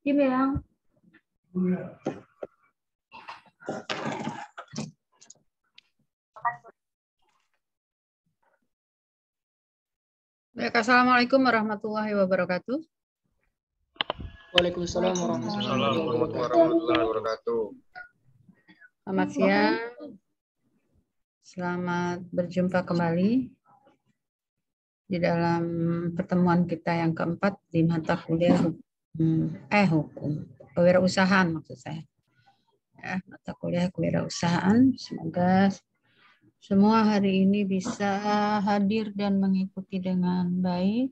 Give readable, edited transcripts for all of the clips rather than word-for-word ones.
Dibilang. Baik, assalamualaikum warahmatullahi wabarakatuh. Waalaikumsalam warahmatullahi wabarakatuh. Selamat siang. Selamat berjumpa kembali di dalam pertemuan kita yang keempat di mata kuliah hukum kewirausahaan maksud saya. Ya, mata kuliah kewirausahaan. Semoga semua hari ini bisa hadir dan mengikuti dengan baik.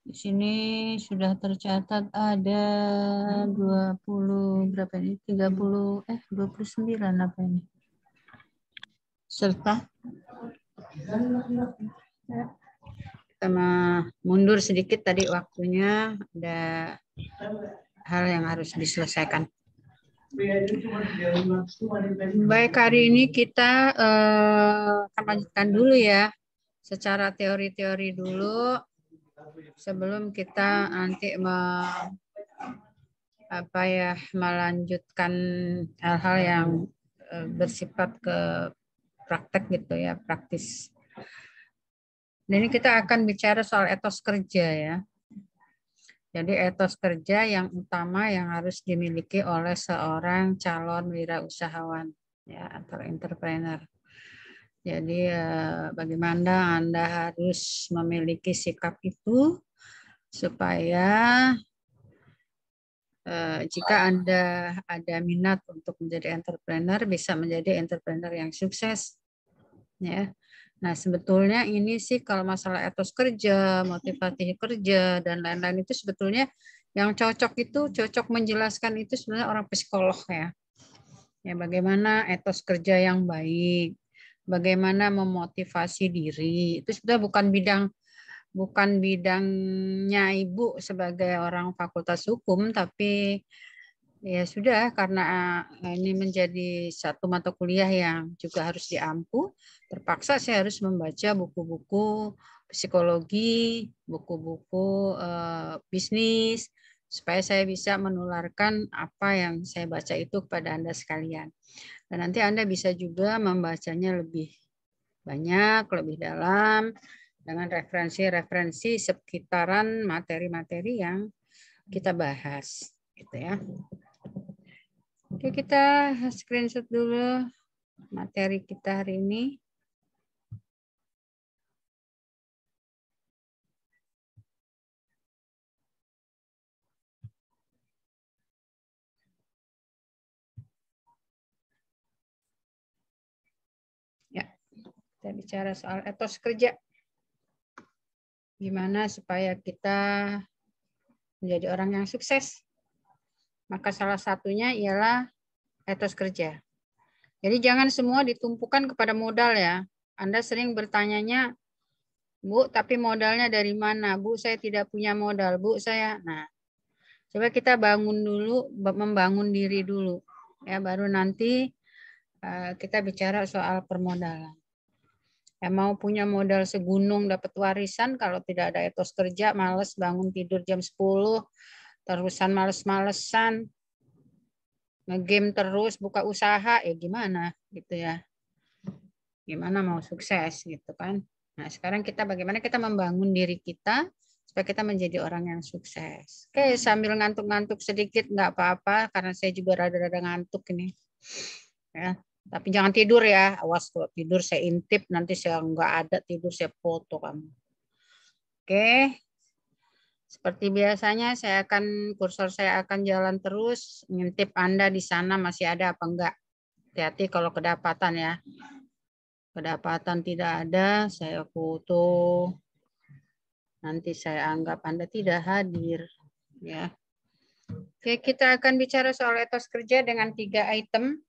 Di sini sudah tercatat ada 20 berapa ini? 29 apa ini? Serta kita mundur sedikit tadi waktunya, ada hal yang harus diselesaikan. Baik, hari ini kita akan lanjutkan dulu ya secara teori-teori dulu sebelum kita nanti melanjutkan hal-hal yang bersifat ke praktek gitu ya, praktis. Dan ini kita akan bicara soal etos kerja ya. Jadi etos kerja yang utama yang harus dimiliki oleh seorang calon wirausahawan ya, atau entrepreneur. Jadi bagaimana Anda harus memiliki sikap itu supaya jika Anda ada minat untuk menjadi entrepreneur, bisa menjadi entrepreneur yang sukses. Ya. Nah, sebetulnya ini sih kalau masalah etos kerja, motivasi kerja, dan lain-lain itu sebetulnya yang cocok menjelaskan itu sebenarnya orang psikolog ya. Ya, bagaimana etos kerja yang baik, bagaimana memotivasi diri, itu sudah bukan bidangnya Ibu sebagai orang fakultas hukum, tapi ya sudah, karena ini menjadi satu mata kuliah yang juga harus diampu, terpaksa saya harus membaca buku-buku psikologi, buku-buku bisnis, supaya saya bisa menularkan apa yang saya baca itu kepada Anda sekalian. Dan nanti Anda bisa juga membacanya lebih banyak, lebih dalam, dengan referensi-referensi sekitaran materi-materi yang kita bahas, gitu ya. Oke, kita screenshot dulu materi kita hari ini. Ya, kita bicara soal etos kerja. Gimana supaya kita menjadi orang yang sukses? Maka salah satunya ialah etos kerja. Jadi jangan semua ditumpukan kepada modal ya. Anda sering bertanyanya, Bu, tapi modalnya dari mana? Bu, saya tidak punya modal. Bu, saya. Nah, coba kita bangun dulu, membangun diri dulu. Ya, baru nanti kita bicara soal permodalan. Ya, mau punya modal segunung dapat warisan, kalau tidak ada etos kerja, males bangun tidur jam 10, terusan males-malesan, nge-game terus, buka usaha, ya gimana gitu ya. Gimana mau sukses gitu kan. Nah, sekarang bagaimana kita membangun diri kita supaya kita menjadi orang yang sukses. Oke, sambil ngantuk-ngantuk sedikit nggak apa-apa, karena saya juga rada-rada ngantuk ini. Ya, tapi jangan tidur ya, awas kalau tidur saya intip, nanti saya nggak ada tidur, saya foto kamu. Oke, seperti biasanya kursor saya akan jalan terus, ngintip Anda di sana masih ada apa enggak. Hati-hati kalau kedapatan ya. Kedapatan tidak ada, saya foto. Nanti saya anggap Anda tidak hadir. Ya. Oke, kita akan bicara soal etos kerja dengan 3 item.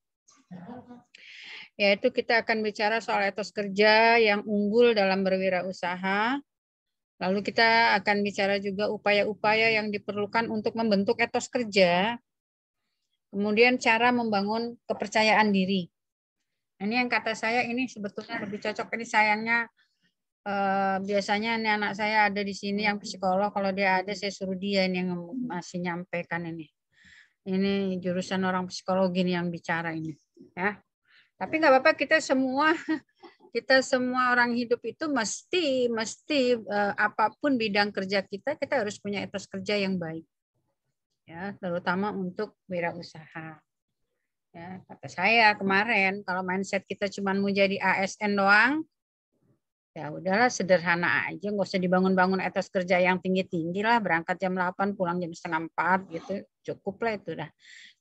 Yaitu kita akan bicara soal etos kerja yang unggul dalam berwirausaha. Lalu kita akan bicara juga upaya-upaya yang diperlukan untuk membentuk etos kerja. Kemudian cara membangun kepercayaan diri. Ini yang kata saya ini sebetulnya lebih cocok. Ini sayangnya biasanya ini anak saya ada di sini yang psikolog, kalau dia ada saya suruh dia ini yang masih nyampaikan ini. Ini jurusan orang psikologi ini yang bicara ini, ya. Tapi nggak apa-apa, kita semua orang hidup itu mesti apapun bidang kerja kita harus punya etos kerja yang baik, ya, terutama untuk wirausaha. Ya, kata saya kemarin, kalau mindset kita cuma mau jadi ASN doang, ya udahlah sederhana aja, nggak usah dibangun-bangun etos kerja yang tinggi-tinggi lah, berangkat jam 8, pulang jam setengah 4 gitu, cukup lah itu dah.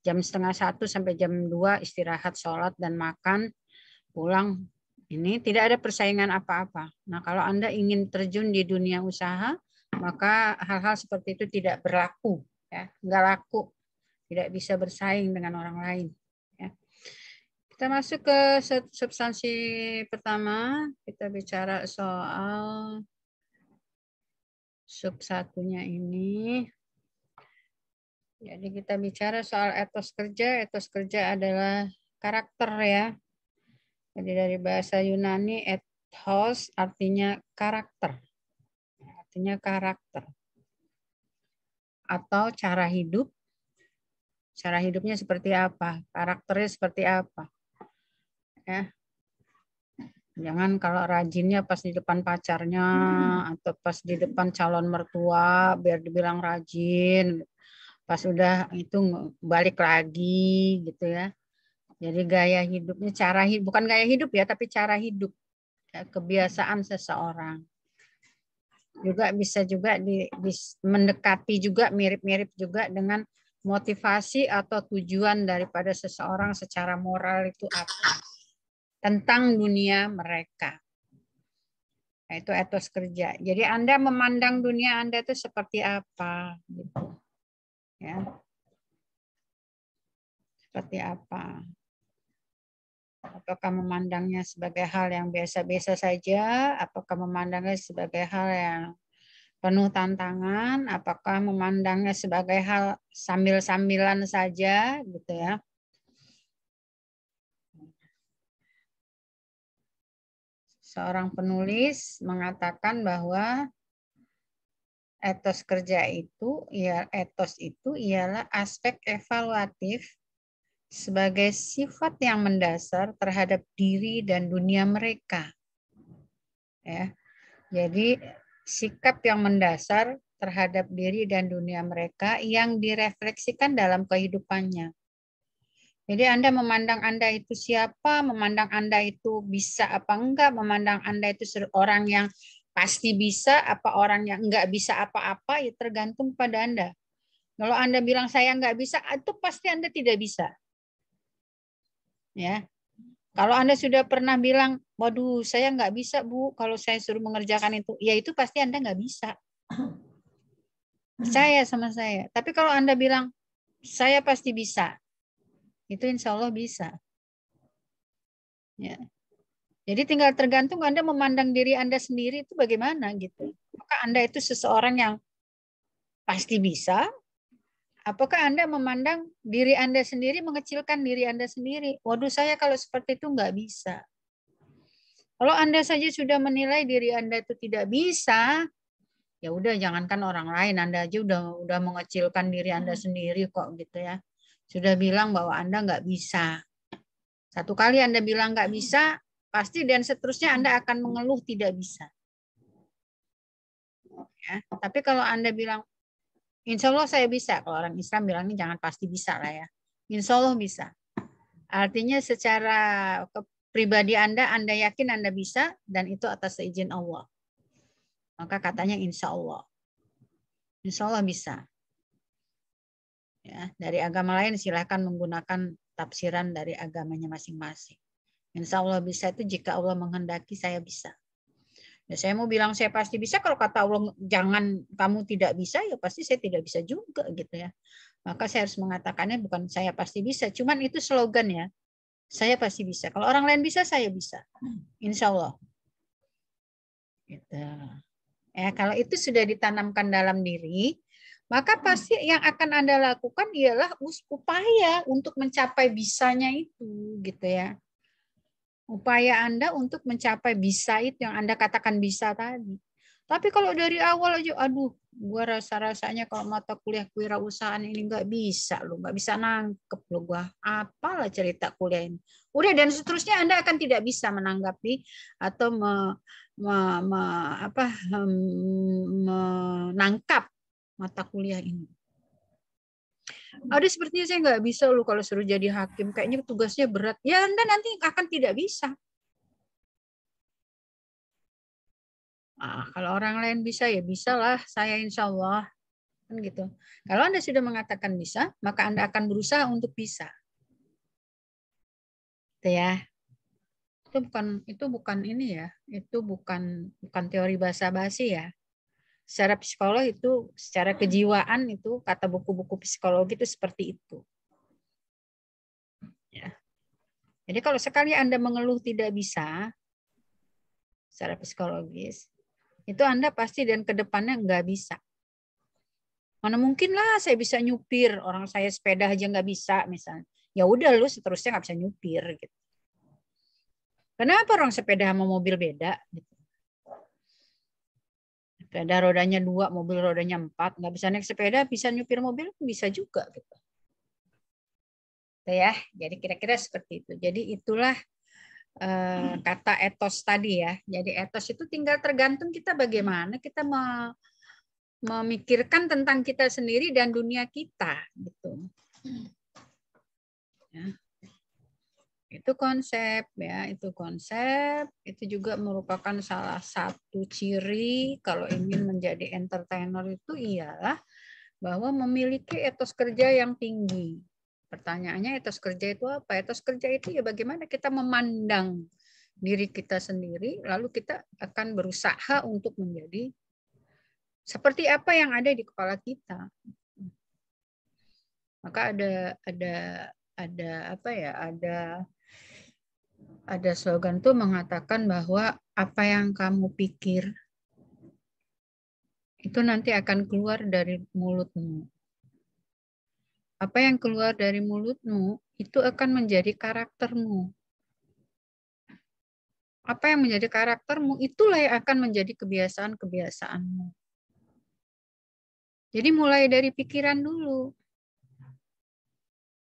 Jam setengah 1 sampai jam 2 istirahat, sholat, dan makan, pulang. Ini tidak ada persaingan apa-apa. Nah, kalau Anda ingin terjun di dunia usaha, maka hal-hal seperti itu tidak berlaku, ya, nggak laku, tidak bisa bersaing dengan orang lain. Ya. Kita masuk ke substansi pertama. Kita bicara soal sub satunya ini. Jadi kita bicara soal etos kerja. Etos kerja adalah karakter, ya. Jadi dari bahasa Yunani ethos artinya karakter. Artinya karakter. Atau cara hidup. Cara hidupnya seperti apa? Karakternya seperti apa? Ya. Jangan kalau rajinnya pas di depan pacarnya atau pas di depan calon mertua biar dibilang rajin. Pas udah itu balik lagi gitu ya. Jadi gaya hidupnya, bukan gaya hidup ya, tapi cara hidup, ya, kebiasaan seseorang. Juga bisa juga mendekati juga mirip-mirip juga dengan motivasi atau tujuan daripada seseorang secara moral itu apa. Tentang dunia mereka. Nah, itu etos kerja. Jadi Anda memandang dunia Anda itu seperti apa, gitu. Ya. Seperti apa? Apakah memandangnya sebagai hal yang biasa-biasa saja? Apakah memandangnya sebagai hal yang penuh tantangan? Apakah memandangnya sebagai hal sambil-sambilan saja, gitu ya? Seorang penulis mengatakan bahwa etos kerja itu, etos itu ialah aspek evaluatif sebagai sifat yang mendasar terhadap diri dan dunia mereka. Ya. Jadi sikap yang mendasar terhadap diri dan dunia mereka yang direfleksikan dalam kehidupannya. Jadi Anda memandang Anda itu siapa, memandang Anda itu bisa apa enggak, memandang Anda itu orang yang pasti bisa, apa orang yang enggak bisa apa-apa, ya tergantung pada Anda. Kalau Anda bilang saya enggak bisa, itu pasti Anda tidak bisa. Ya, kalau Anda sudah pernah bilang, waduh saya enggak bisa Bu, kalau saya suruh mengerjakan itu, ya itu pasti Anda enggak bisa. Percaya sama saya. Tapi kalau Anda bilang, saya pasti bisa, itu insya Allah bisa. Ya. Jadi tinggal tergantung Anda memandang diri Anda sendiri itu bagaimana gitu. Apakah Anda itu seseorang yang pasti bisa? Apakah Anda memandang diri Anda sendiri, mengecilkan diri Anda sendiri? Waduh saya kalau seperti itu nggak bisa. Kalau Anda saja sudah menilai diri Anda itu tidak bisa, ya udah jangankan orang lain, Anda aja udah mengecilkan diri Anda sendiri kok gitu ya. Sudah bilang bahwa Anda nggak bisa. Satu kali Anda bilang nggak bisa, pasti dan seterusnya Anda akan mengeluh tidak bisa. Ya. Tapi kalau Anda bilang, insya Allah saya bisa. Kalau orang Islam bilangnya jangan pasti bisa lah ya. Insya Allah bisa. Artinya secara pribadi Anda yakin Anda bisa dan itu atas izin Allah. Maka katanya insya Allah. Insya Allah bisa. Ya, dari agama lain silahkan menggunakan tafsiran dari agamanya masing-masing. Insya Allah bisa itu jika Allah menghendaki saya bisa. Ya, saya mau bilang saya pasti bisa, kalau kata Allah jangan kamu tidak bisa, ya pasti saya tidak bisa juga gitu ya. Maka saya harus mengatakannya bukan saya pasti bisa, cuman itu slogan ya. Saya pasti bisa. Kalau orang lain bisa, saya bisa. Insya Allah. Gitu. Ya, kalau itu sudah ditanamkan dalam diri, maka pasti yang akan Anda lakukan ialah upaya untuk mencapai bisanya itu, gitu ya. Upaya Anda untuk mencapai bisa itu yang Anda katakan bisa tadi. Tapi kalau dari awal aja, aduh, gua rasa-rasanya kalau mata kuliah kewirausahaan ini nggak bisa loh, nggak bisa nangkep loh gua. Apalah cerita kuliah ini. Udah, dan seterusnya Anda akan tidak bisa menanggapi atau menangkap mata kuliah ini. Ada sepertinya saya nggak bisa loh kalau suruh jadi hakim, kayaknya tugasnya berat. Ya Anda nanti akan tidak bisa. Kalau orang lain bisa ya bisalah, saya insya Allah kan gitu. Kalau Anda sudah mengatakan bisa, maka Anda akan berusaha untuk bisa. Itu ya. Itu bukan ini ya. Itu bukan teori basa-basi ya. Secara psikolog itu, secara kejiwaan itu kata buku-buku psikologi itu seperti itu. Ya. Jadi kalau sekali Anda mengeluh tidak bisa secara psikologis, itu Anda pasti dan ke depannya nggak bisa. Mana mungkin lah saya bisa nyupir, orang saya sepeda aja nggak bisa misalnya. Ya udah lu seterusnya nggak bisa nyupir gitu. Kenapa orang sepeda sama mobil beda? Gitu. Sepeda rodanya 2, mobil rodanya 4, nggak bisa naik sepeda, bisa nyupir mobil bisa juga gitu. Ya, jadi kira-kira seperti itu. Jadi itulah kata etos tadi ya. Jadi etos itu tinggal tergantung kita bagaimana kita memikirkan tentang kita sendiri dan dunia kita gitu. Ya. Itu konsep ya, itu konsep. Itu juga merupakan salah satu ciri kalau ingin menjadi entertainer itu ialah bahwa memiliki etos kerja yang tinggi. Pertanyaannya etos kerja itu apa? Etos kerja itu ya bagaimana kita memandang diri kita sendiri, lalu kita akan berusaha untuk menjadi seperti apa yang ada di kepala kita. Maka ada apa ya? Ada slogan tuh mengatakan bahwa apa yang kamu pikir itu nanti akan keluar dari mulutmu. Apa yang keluar dari mulutmu itu akan menjadi karaktermu. Apa yang menjadi karaktermu itulah yang akan menjadi kebiasaan-kebiasaanmu. Jadi mulai dari pikiran dulu.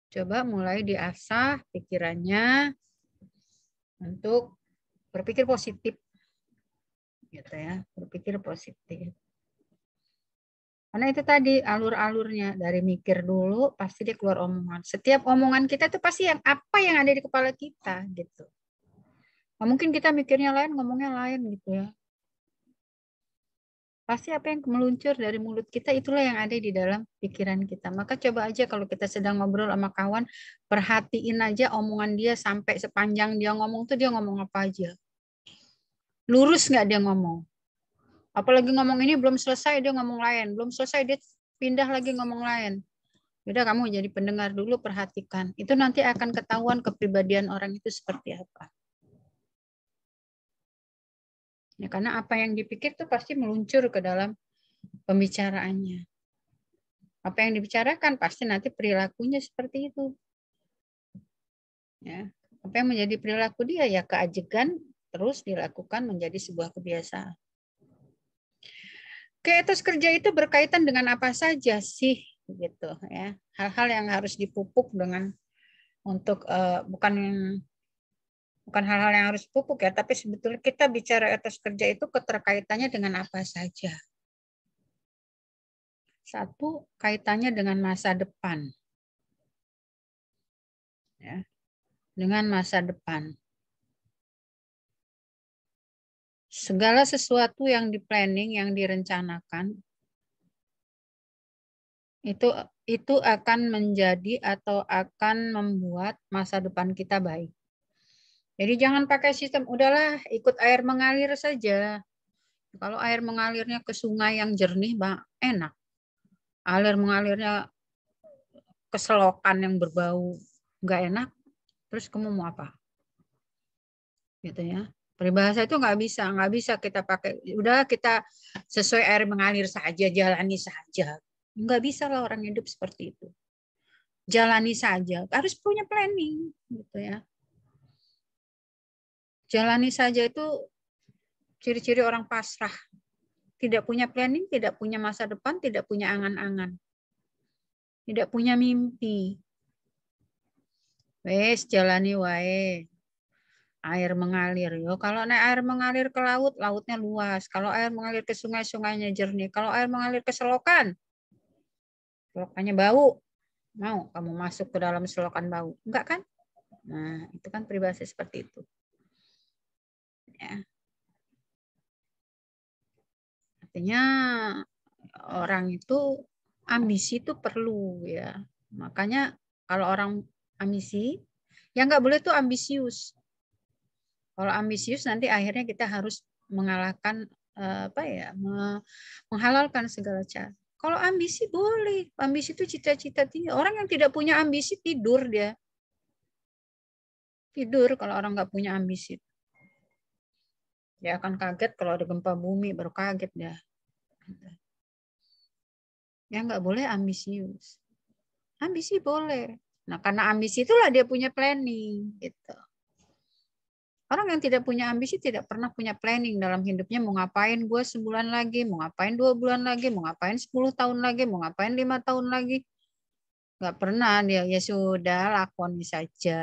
Coba mulai diasah pikirannya untuk berpikir positif. Gitu ya, berpikir positif. Karena itu tadi alur-alurnya dari mikir dulu pasti dia keluar omongan. Setiap omongan kita itu pasti yang apa yang ada di kepala kita gitu. Nah, mungkin kita mikirnya lain, ngomongnya lain gitu ya. Pasti apa yang meluncur dari mulut kita itulah yang ada di dalam pikiran kita. Maka coba aja kalau kita sedang ngobrol sama kawan, perhatiin aja omongan dia sampai sepanjang dia ngomong tuh dia ngomong apa aja. Lurus nggak dia ngomong? Apalagi ngomong ini belum selesai dia ngomong lain, belum selesai dia pindah lagi ngomong lain. Udah kamu jadi pendengar dulu, perhatikan. Itu nanti akan ketahuan kepribadian orang itu seperti apa. Ya, karena apa yang dipikir itu pasti meluncur ke dalam pembicaraannya. Apa yang dibicarakan pasti nanti perilakunya seperti itu. Ya. Apa yang menjadi perilaku dia ya keajegan terus dilakukan menjadi sebuah kebiasaan. Etos kerja itu berkaitan dengan apa saja sih gitu ya. Hal-hal yang harus dipupuk dengan untuk bukan hal-hal yang harus pupuk ya, tapi sebetulnya kita bicara etos kerja itu keterkaitannya dengan apa saja. Satu, kaitannya dengan masa depan. Ya, dengan masa depan. Segala sesuatu yang di-planning, yang direncanakan, itu akan menjadi atau akan membuat masa depan kita baik. Jadi jangan pakai sistem, udahlah ikut air mengalir saja. Kalau air mengalirnya ke sungai yang jernih, enak. Air mengalirnya ke selokan yang berbau, nggak enak, terus kamu mau apa? Gitu ya. Peribahasa itu nggak bisa kita pakai, udah kita sesuai air mengalir saja, jalani saja. Nggak bisa lah orang hidup seperti itu. Jalani saja, harus punya planning. Gitu ya. Jalani saja itu ciri-ciri orang pasrah. Tidak punya planning, tidak punya masa depan, tidak punya angan-angan. Tidak punya mimpi. Wes jalani wae. Air mengalir. Yo, kalau air mengalir ke laut, lautnya luas. Kalau air mengalir ke sungai, sungainya jernih. Kalau air mengalir ke selokan, selokannya bau. Mau kamu masuk ke dalam selokan bau? Enggak kan? Nah, itu kan peribahasa seperti itu. Ya. Artinya orang itu ambisi itu perlu ya. Makanya kalau orang ambisi, ya nggak boleh tuh ambisius. Kalau ambisius nanti akhirnya kita harus mengalahkan menghalalkan segala cara. Kalau ambisi boleh, ambisi itu cita-cita tinggi. Orang yang tidak punya ambisi tidur dia. Tidur kalau orang nggak punya ambisi. Dia akan kaget kalau ada gempa bumi, baru kaget dia. Ya nggak boleh ambisius. Ambisi boleh. Nah karena ambisi itulah dia punya planning. Gitu. Orang yang tidak punya ambisi tidak pernah punya planning dalam hidupnya. Mau ngapain gue sebulan lagi, mau ngapain 2 bulan lagi, mau ngapain 10 tahun lagi, mau ngapain 5 tahun lagi. Nggak pernah dia, ya sudah lakoni saja.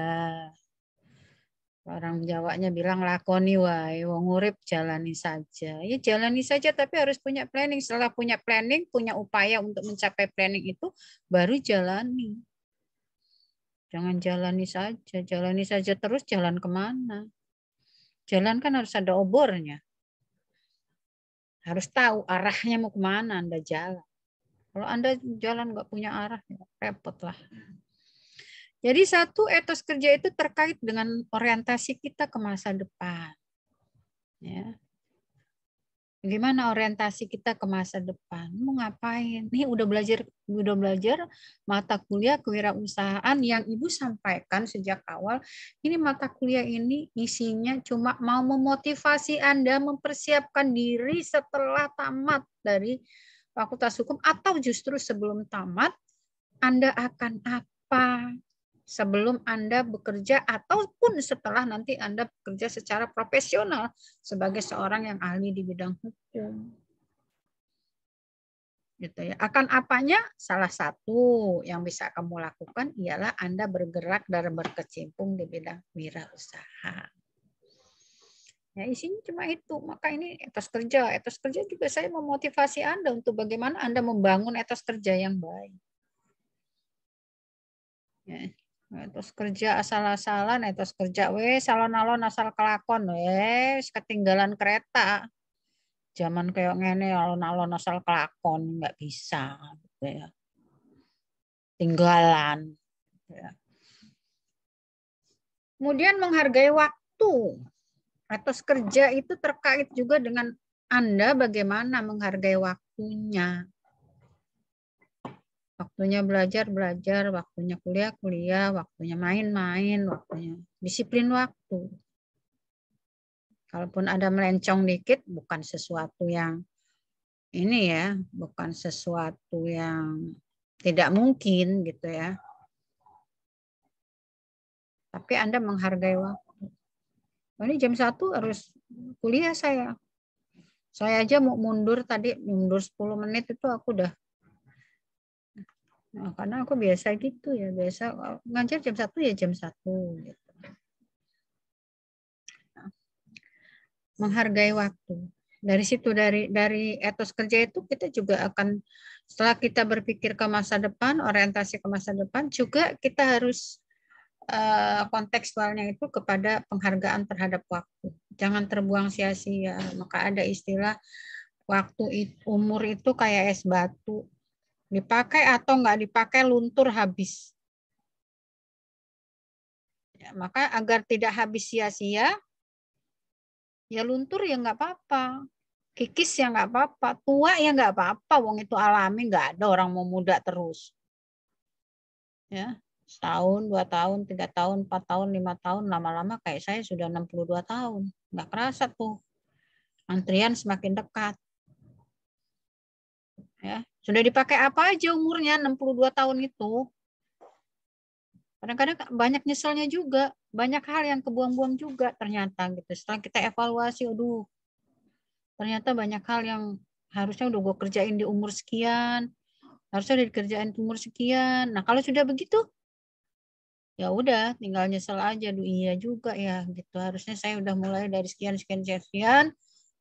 Orang Jawanya bilang lakoni wae, wong urip jalani saja. Ya jalani saja tapi harus punya planning. Setelah punya planning, punya upaya untuk mencapai planning itu, baru jalani. Jangan jalani saja terus jalan kemana? Jalan kan harus ada obornya. Harus tahu arahnya mau kemana Anda jalan. Kalau Anda jalan nggak punya arah, ya repot lah. Jadi satu, etos kerja itu terkait dengan orientasi kita ke masa depan. Ya. Gimana orientasi kita ke masa depan? Mau ngapain? Nih udah belajar mata kuliah kewirausahaan yang Ibu sampaikan sejak awal. Ini mata kuliah ini isinya cuma mau memotivasi Anda mempersiapkan diri setelah tamat dari Fakultas Hukum atau justru sebelum tamat Anda akan apa? Sebelum Anda bekerja ataupun setelah nanti Anda bekerja secara profesional sebagai seorang yang ahli di bidang hukum. Gitu ya. Akan apanya? Salah satu yang bisa kamu lakukan ialah Anda bergerak dan berkecimpung di bidang wirausaha. Ya, isinya cuma itu. Maka ini etos kerja. Etos kerja juga saya memotivasi Anda untuk bagaimana Anda membangun etos kerja yang baik. Ya. Etos kerja asal-asalan, etos kerja salon-alon asal kelakon ketinggalan kereta. Zaman kayak ngene alon-alon asal kelakon nggak bisa gitu ya. Tinggalan. Ya. Kemudian menghargai waktu. Etos kerja itu terkait juga dengan Anda bagaimana menghargai waktunya. Waktunya belajar, waktunya kuliah, waktunya main, waktunya disiplin waktu. Kalaupun ada melencong dikit, bukan sesuatu yang ini ya, bukan sesuatu yang tidak mungkin gitu ya. Tapi Anda menghargai waktu. Ini jam 1 harus kuliah saya. Saya aja mau mundur 10 menit itu aku udah. Nah, karena aku biasa gitu ya, biasa ngajar jam 1 ya jam 1 gitu. Nah, menghargai waktu. Dari situ dari etos kerja itu kita juga akan setelah kita berpikir ke masa depan, orientasi ke masa depan juga kita harus kontekstualnya itu kepada penghargaan terhadap waktu. Jangan terbuang sia-sia. Maka ada istilah waktu umur itu kayak es batu. Dipakai atau nggak dipakai luntur habis. Ya, maka agar tidak habis sia-sia, ya luntur ya nggak apa-apa. Kikis ya nggak apa-apa. Tua ya nggak apa-apa. Wong itu alami, nggak ada orang mau muda terus. Ya, setahun, 2 tahun, 3 tahun, 4 tahun, 5 tahun, lama-lama kayak saya sudah 62 tahun. Nggak kerasa tuh. Antrian semakin dekat. Ya, sudah dipakai apa aja umurnya 62 tahun itu. Kadang-kadang banyak nyeselnya juga, banyak hal yang kebuang-buang juga ternyata gitu. Setelah kita evaluasi, aduh, ternyata banyak hal yang harusnya udah gue kerjain di umur sekian, harusnya udah dikerjain di umur sekian. Nah kalau sudah begitu, ya udah tinggal nyesel aja, duh iya juga ya gitu. Harusnya saya udah mulai dari sekian sekian sekian. Sekian.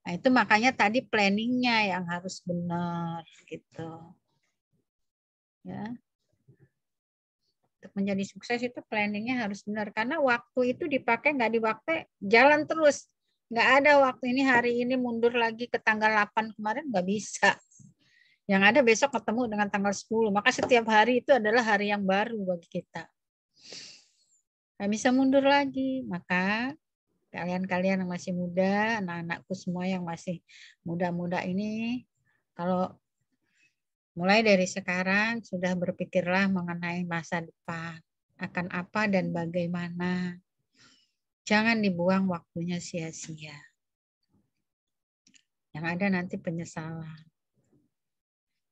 Nah itu makanya tadi planningnya yang harus benar gitu. Ya. Untuk menjadi sukses itu planningnya harus benar karena waktu itu dipakai nggak dipakai jalan terus, nggak ada waktu ini hari ini mundur lagi ke tanggal 8 kemarin, nggak bisa. Yang ada besok ketemu dengan tanggal 10, maka setiap hari itu adalah hari yang baru bagi kita, nggak bisa mundur lagi. Maka kalian-kalian yang masih muda, anak-anakku semua yang masih muda-muda ini, kalau mulai dari sekarang sudah berpikirlah mengenai masa depan. Akan apa dan bagaimana. Jangan dibuang waktunya sia-sia. Yang ada nanti penyesalan.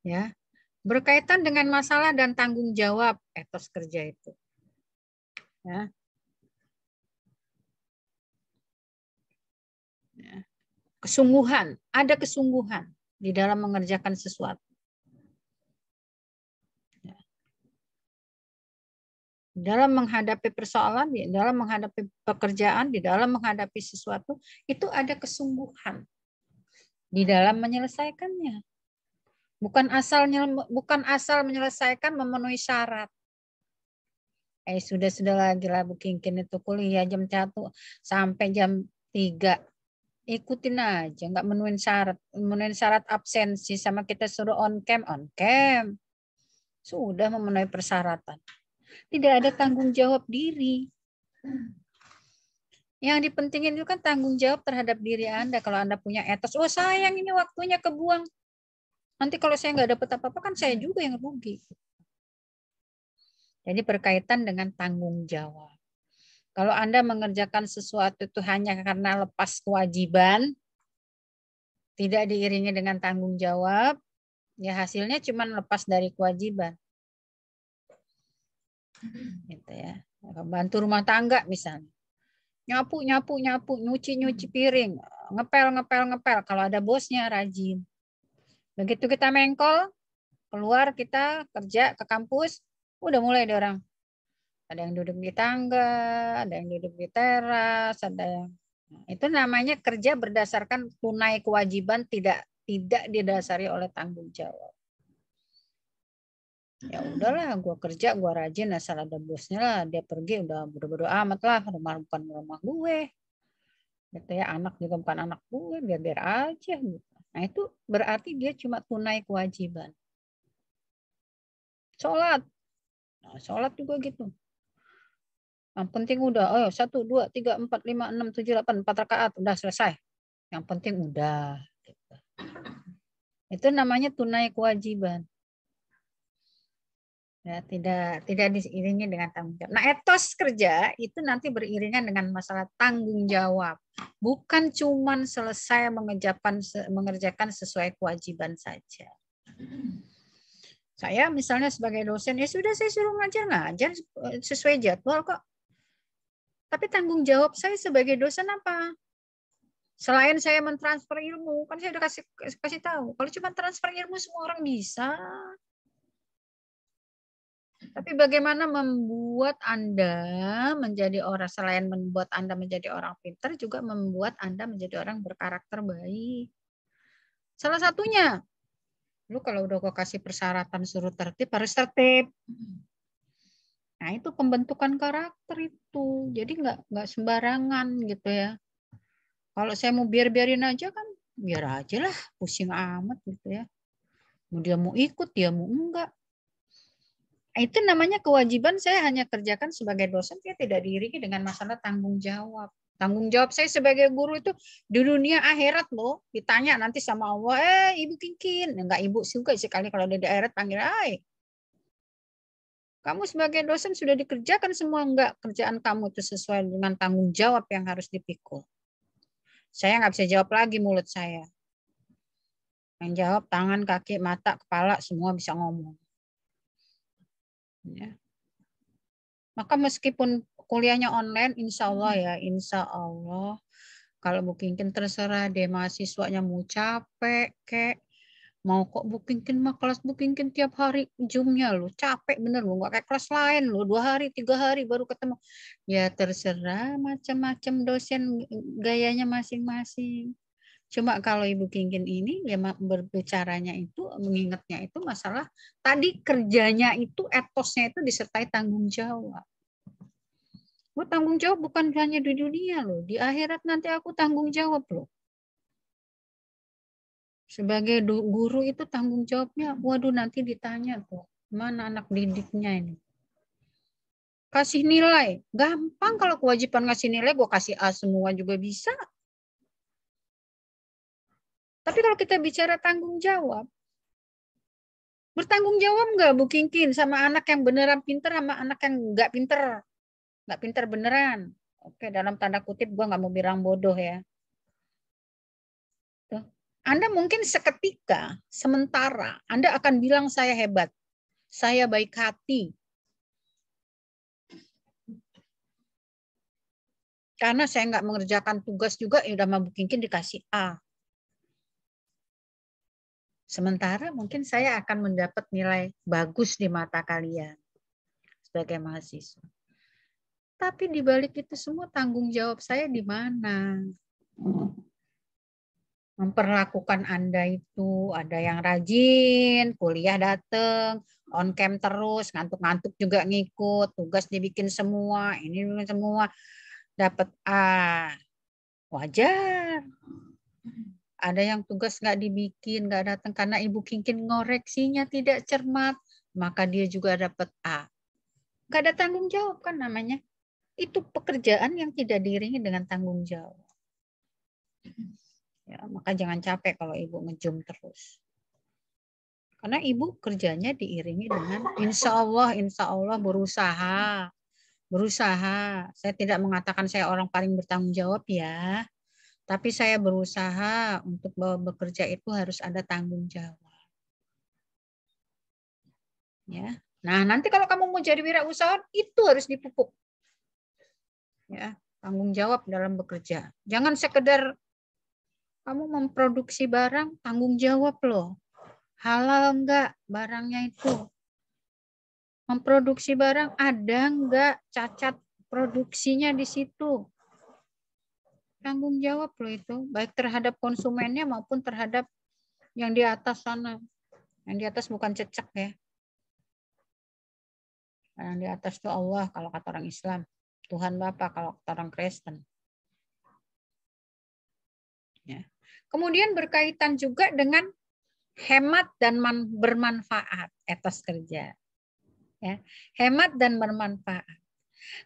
Ya. Berkaitan dengan masalah dan tanggung jawab etos kerja itu. Ya. Ya. Kesungguhan, ada kesungguhan di dalam mengerjakan sesuatu. Dalam menghadapi persoalan, di dalam menghadapi pekerjaan, di dalam menghadapi sesuatu, itu ada kesungguhan di dalam menyelesaikannya. Bukan asal menyelesaikan memenuhi syarat. Sudah lagi lah Bu Kingkin itu kuliah jam 1 sampai jam 3. Ikutin aja, nggak memenuhi syarat absensi sama kita suruh on cam. Sudah memenuhi persyaratan. Tidak ada tanggung jawab diri. Yang dipentingin itu kan tanggung jawab terhadap diri Anda. Kalau Anda punya etos, oh sayang ini waktunya kebuang. Nanti kalau saya nggak dapat apa-apa kan saya juga yang rugi. Jadi berkaitan dengan tanggung jawab. Kalau Anda mengerjakan sesuatu itu hanya karena lepas kewajiban, tidak diiringi dengan tanggung jawab, ya hasilnya cuma lepas dari kewajiban. Gitu ya. Bantu rumah tangga misalnya. Nyapu, nyuci piring, ngepel. Kalau ada bosnya rajin. Begitu kita mengkol, keluar kita kerja ke kampus, udah mulai ada orang. Ada yang duduk di tangga, ada yang duduk di teras, ada yang itu namanya kerja berdasarkan tunai kewajiban, tidak didasari oleh tanggung jawab. Ya udahlah, gue kerja, gue rajin, asal ada bosnya lah, dia pergi udah bodo-bodo amat lah, rumah bukan rumah gue. Gitu ya, anak juga bukan anak gue, biar aja gitu. Nah itu berarti dia cuma tunai kewajiban. Sholat. Nah, sholat juga gitu. Yang penting udah, 1, 2, 3, 4, 5, 6, 7, 8, 4 rakaat. Udah selesai. Yang penting udah. Gitu. Itu namanya tunai kewajiban. Ya, tidak diiringi dengan tanggung jawab. Nah, etos kerja itu nanti beriringan dengan masalah tanggung jawab. Bukan cuma selesai mengerjakan sesuai kewajiban saja. Saya misalnya sebagai dosen, ya sudah saya suruh ngajar sesuai jadwal kok. Tapi tanggung jawab saya sebagai dosen apa? Selain saya mentransfer ilmu, kan saya udah kasih tahu. Kalau cuma transfer ilmu semua orang bisa. Tapi bagaimana membuat Anda menjadi orang, selain membuat Anda menjadi orang pintar, juga membuat Anda menjadi orang berkarakter baik. Salah satunya, lu kalau udah gue kasih persyaratan suruh tertib, harus tertib. Nah itu pembentukan karakter itu. Jadi nggak sembarangan gitu ya. Kalau saya mau biarin aja kan, biar aja lah, pusing amat gitu ya. Dia mau ikut, dia mau enggak. Itu namanya kewajiban saya hanya kerjakan sebagai dosen, saya tidak diiringi dengan masalah tanggung jawab. Tanggung jawab saya sebagai guru itu di dunia akhirat loh. Ditanya nanti sama Allah, Ibu Kingkin. Enggak Ibu juga sekali kalau di akhirat panggil, kamu sebagai dosen sudah dikerjakan semua enggak? Kerjaan kamu itu sesuai dengan tanggung jawab yang harus dipikul. Saya nggak bisa jawab lagi mulut saya. Yang jawab tangan, kaki, mata, kepala, semua bisa ngomong. Ya. Maka meskipun kuliahnya online, insya Allah ya, insya Allah. Kalau Bu Kinkin terserah deh, mahasiswanya mau capek, kek. Mau kok Bu Kinkin mah kelas Bu Kinkin tiap hari Zoom-nya loh. Capek bener loh, nggak kayak kelas lain loh. 2 hari, 3 hari baru ketemu. Ya terserah macam-macam dosen gayanya masing-masing. Cuma kalau Ibu Kinkin ini ya berbicaranya itu, mengingatnya itu masalah tadi kerjanya itu, etosnya itu disertai tanggung jawab. Gue tanggung jawab bukan hanya di dunia loh, di akhirat nanti aku tanggung jawab loh. Sebagai guru itu tanggung jawabnya, waduh nanti ditanya tuh, mana anak didiknya ini. Kasih nilai, gampang kalau kewajiban ngasih nilai, gue kasih A semua juga bisa. Tapi kalau kita bicara tanggung jawab, bertanggung jawab nggak Bu Kinkin sama anak yang beneran pinter sama anak yang nggak pinter? Nggak pinter beneran. Oke, dalam tanda kutip gue nggak mau bilang bodoh ya. Tuh. Anda mungkin seketika, sementara, Anda akan bilang saya hebat, saya baik hati. Karena saya nggak mengerjakan tugas juga, ya udah mau Bu Kinkin dikasih A. Sementara mungkin saya akan mendapat nilai bagus di mata kalian sebagai mahasiswa. Tapi di balik itu semua tanggung jawab saya di mana? Memperlakukan Anda itu ada yang rajin, kuliah datang, on cam terus, ngantuk-ngantuk juga ngikut, tugas dibikin semua, ini semua dapat A. Wajar. Ada yang tugas nggak dibikin, nggak datang karena Ibu Kinkin ngoreksinya tidak cermat, maka dia juga dapat A. Nggak ada tanggung jawab kan namanya. Itu pekerjaan yang tidak diiringi dengan tanggung jawab. Ya, maka jangan capek kalau Ibu ngezoom terus. Karena Ibu kerjanya diiringi dengan insya Allah berusaha. Berusaha. Saya tidak mengatakan saya orang paling bertanggung jawab ya. Tapi saya berusaha untuk bahwa bekerja itu harus ada tanggung jawab. Ya. Nah, nanti kalau kamu mau jadi wirausahawan itu harus dipupuk. Ya, tanggung jawab dalam bekerja. Jangan sekedar kamu memproduksi barang, tanggung jawab loh. Halal enggak barangnya itu? Memproduksi barang ada enggak cacat produksinya di situ? Tanggung jawab loh itu, baik terhadap konsumennya maupun terhadap yang di atas sana. Yang di atas bukan cecek ya. Yang di atas itu Allah kalau kata orang Islam. Tuhan Bapa kalau kata orang Kristen. Ya. Kemudian berkaitan juga dengan hemat dan bermanfaat etos kerja. Ya. Hemat dan bermanfaat.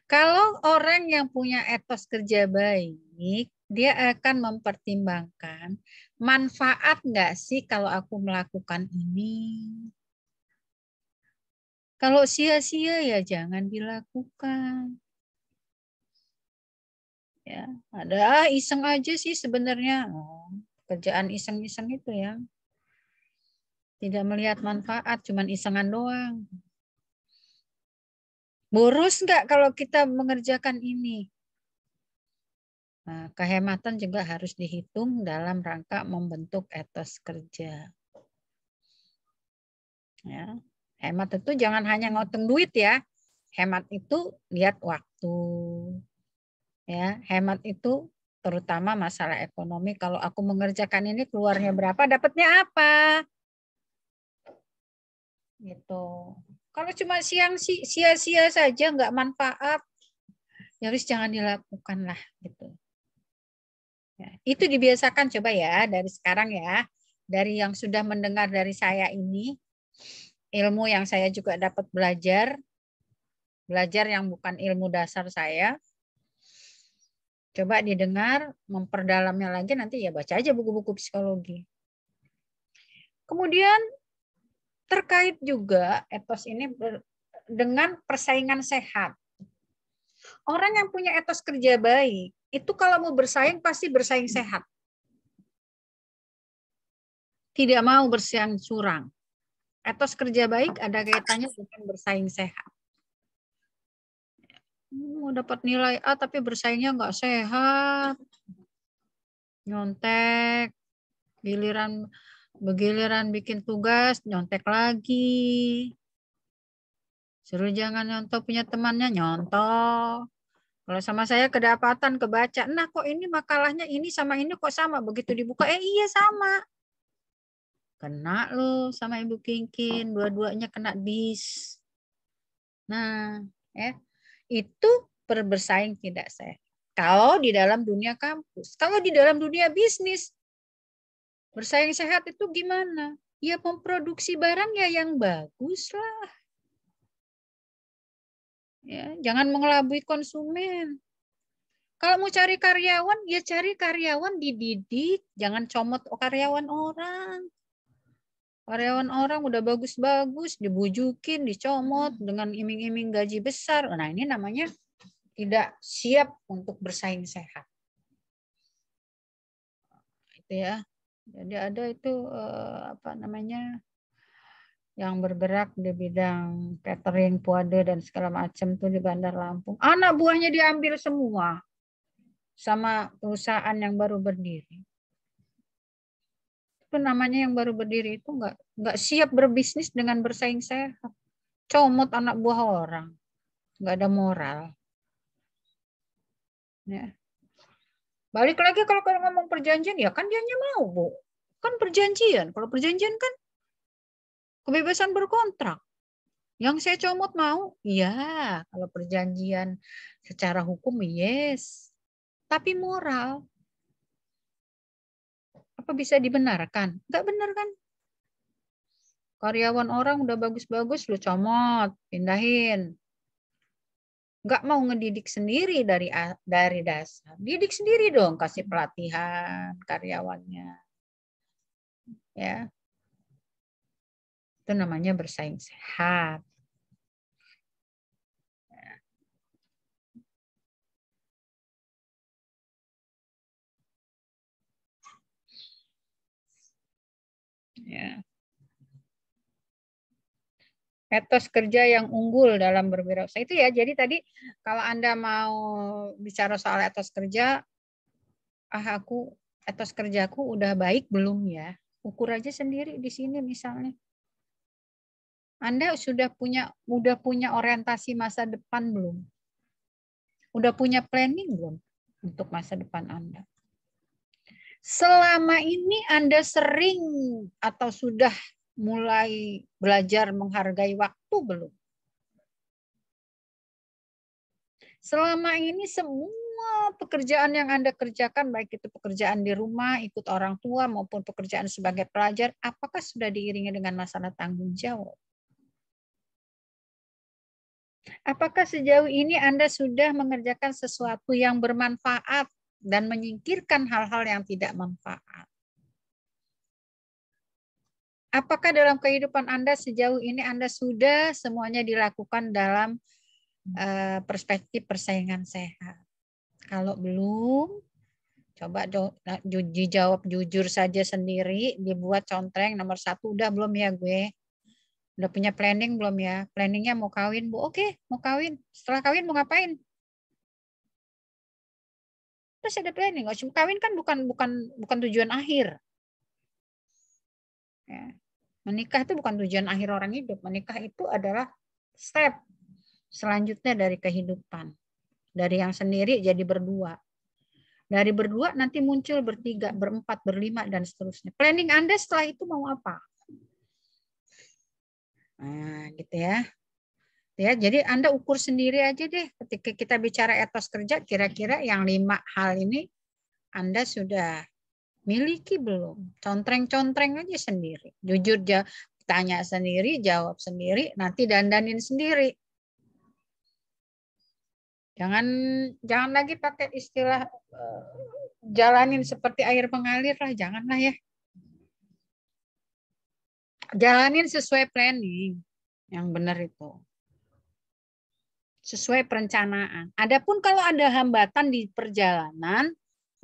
Kalau orang yang punya etos kerja baik, dia akan mempertimbangkan manfaat nggak sih kalau aku melakukan ini. Kalau sia-sia ya jangan dilakukan. Ya, ada iseng aja sih sebenarnya. Kerjaan iseng-iseng itu ya. Tidak melihat manfaat, cuman isengan doang. Boros nggak kalau kita mengerjakan ini? Nah, kehematan juga harus dihitung dalam rangka membentuk etos kerja. Ya. Hemat itu jangan hanya ngotong duit ya. Hemat itu lihat waktu. Ya, hemat itu terutama masalah ekonomi. Kalau aku mengerjakan ini keluarnya berapa, dapatnya apa? Gitu. Kalau cuma sia-sia saja nggak manfaat, ya harus jangan dilakukan lah gitu. Ya, itu dibiasakan coba ya dari sekarang ya, dari yang sudah mendengar dari saya ini, ilmu yang saya juga dapat belajar yang bukan ilmu dasar saya. Coba didengar, memperdalamnya lagi nanti ya baca aja buku-buku psikologi. Kemudian terkait juga etos ini dengan persaingan sehat. Orang yang punya etos kerja baik, itu kalau mau bersaing pasti bersaing sehat. Tidak mau bersaing curang. Etos kerja baik ada kaitannya dengan bersaing sehat. Mau dapat nilai A tapi bersaingnya nggak sehat. Nyontek. Begiliran bikin tugas, nyontek lagi. Suruh jangan nyontok punya temannya, nyontok. Kalau sama saya kedapatan, kebaca. Nah kok ini makalahnya ini sama ini kok sama. Begitu dibuka, iya sama. Kena lo sama Ibu Kingkin. Dua-duanya kena dis. Nah, ya itu bersaing tidak sehat. Kalau di dalam dunia kampus. Kalau di dalam dunia bisnis, bersaing sehat itu gimana? Ya memproduksi barang ya yang bagus lah. Ya, jangan mengelabui konsumen. Kalau mau cari karyawan, ya cari karyawan dididik. Jangan comot karyawan orang. Karyawan orang udah bagus-bagus, dibujukin, dicomot dengan iming-iming gaji besar. Nah ini namanya tidak siap untuk bersaing sehat. Itu ya. Jadi ada itu apa namanya yang bergerak di bidang catering, puade dan segala macam tuh di Bandar Lampung. Anak buahnya diambil semua sama perusahaan yang baru berdiri. Itu namanya yang baru berdiri itu nggak siap berbisnis dengan bersaing sehat. Comot anak buah orang, nggak ada moral. Ya. Balik lagi kalau ngomong perjanjian, ya kan dianya mau, Bu. Kan perjanjian. Kalau perjanjian kan kebebasan berkontrak. Yang saya comot mau, iya. Kalau perjanjian secara hukum, yes. Tapi moral, apa bisa dibenarkan? Nggak benar kan? Karyawan orang udah bagus-bagus, lu comot, pindahin. Nggak mau ngedidik sendiri dari dasar. Didik sendiri dong, kasih pelatihan karyawannya. Ya. Itu namanya bersaing sehat. Ya. Etos kerja yang unggul dalam berwirausaha itu ya. Jadi tadi kalau Anda mau bicara soal etos kerja, etos kerjaku udah baik belum ya? Ukur aja sendiri di sini misalnya. Anda sudah punya orientasi masa depan belum? Udah punya planning belum untuk masa depan Anda? Selama ini Anda sering atau sudah mulai belajar menghargai waktu belum? Selama ini semua pekerjaan yang Anda kerjakan, baik itu pekerjaan di rumah, ikut orang tua, maupun pekerjaan sebagai pelajar, apakah sudah diiringi dengan masalah tanggung jawab? Apakah sejauh ini Anda sudah mengerjakan sesuatu yang bermanfaat dan menyingkirkan hal-hal yang tidak manfaat? Apakah dalam kehidupan Anda sejauh ini Anda sudah semuanya dilakukan dalam perspektif persaingan sehat? Kalau belum, coba dijawab jujur saja sendiri, dibuat contreng nomor 1, udah belum ya gue? Udah punya planning belum ya? Planningnya mau kawin, Bu. Oke, mau kawin. Setelah kawin mau ngapain? Terus ada planning. Oh, kawin kan bukan tujuan akhir. Ya. Menikah itu bukan tujuan akhir orang hidup. Menikah itu adalah step selanjutnya dari kehidupan. Dari yang sendiri jadi berdua. Dari berdua nanti muncul bertiga, berempat, berlima, dan seterusnya. Planning Anda setelah itu mau apa? Nah, gitu ya. Ya, jadi Anda ukur sendiri aja deh. Ketika kita bicara etos kerja, kira-kira yang 5 hal ini Anda sudah miliki belum? Contreng-contreng aja sendiri. Jujur tanya sendiri, jawab sendiri, nanti dandanin sendiri. Jangan lagi pakai istilah jalanin seperti air mengalir lah, janganlah ya. Jalanin sesuai planning yang benar itu. Sesuai perencanaan. Adapun kalau ada hambatan di perjalanan,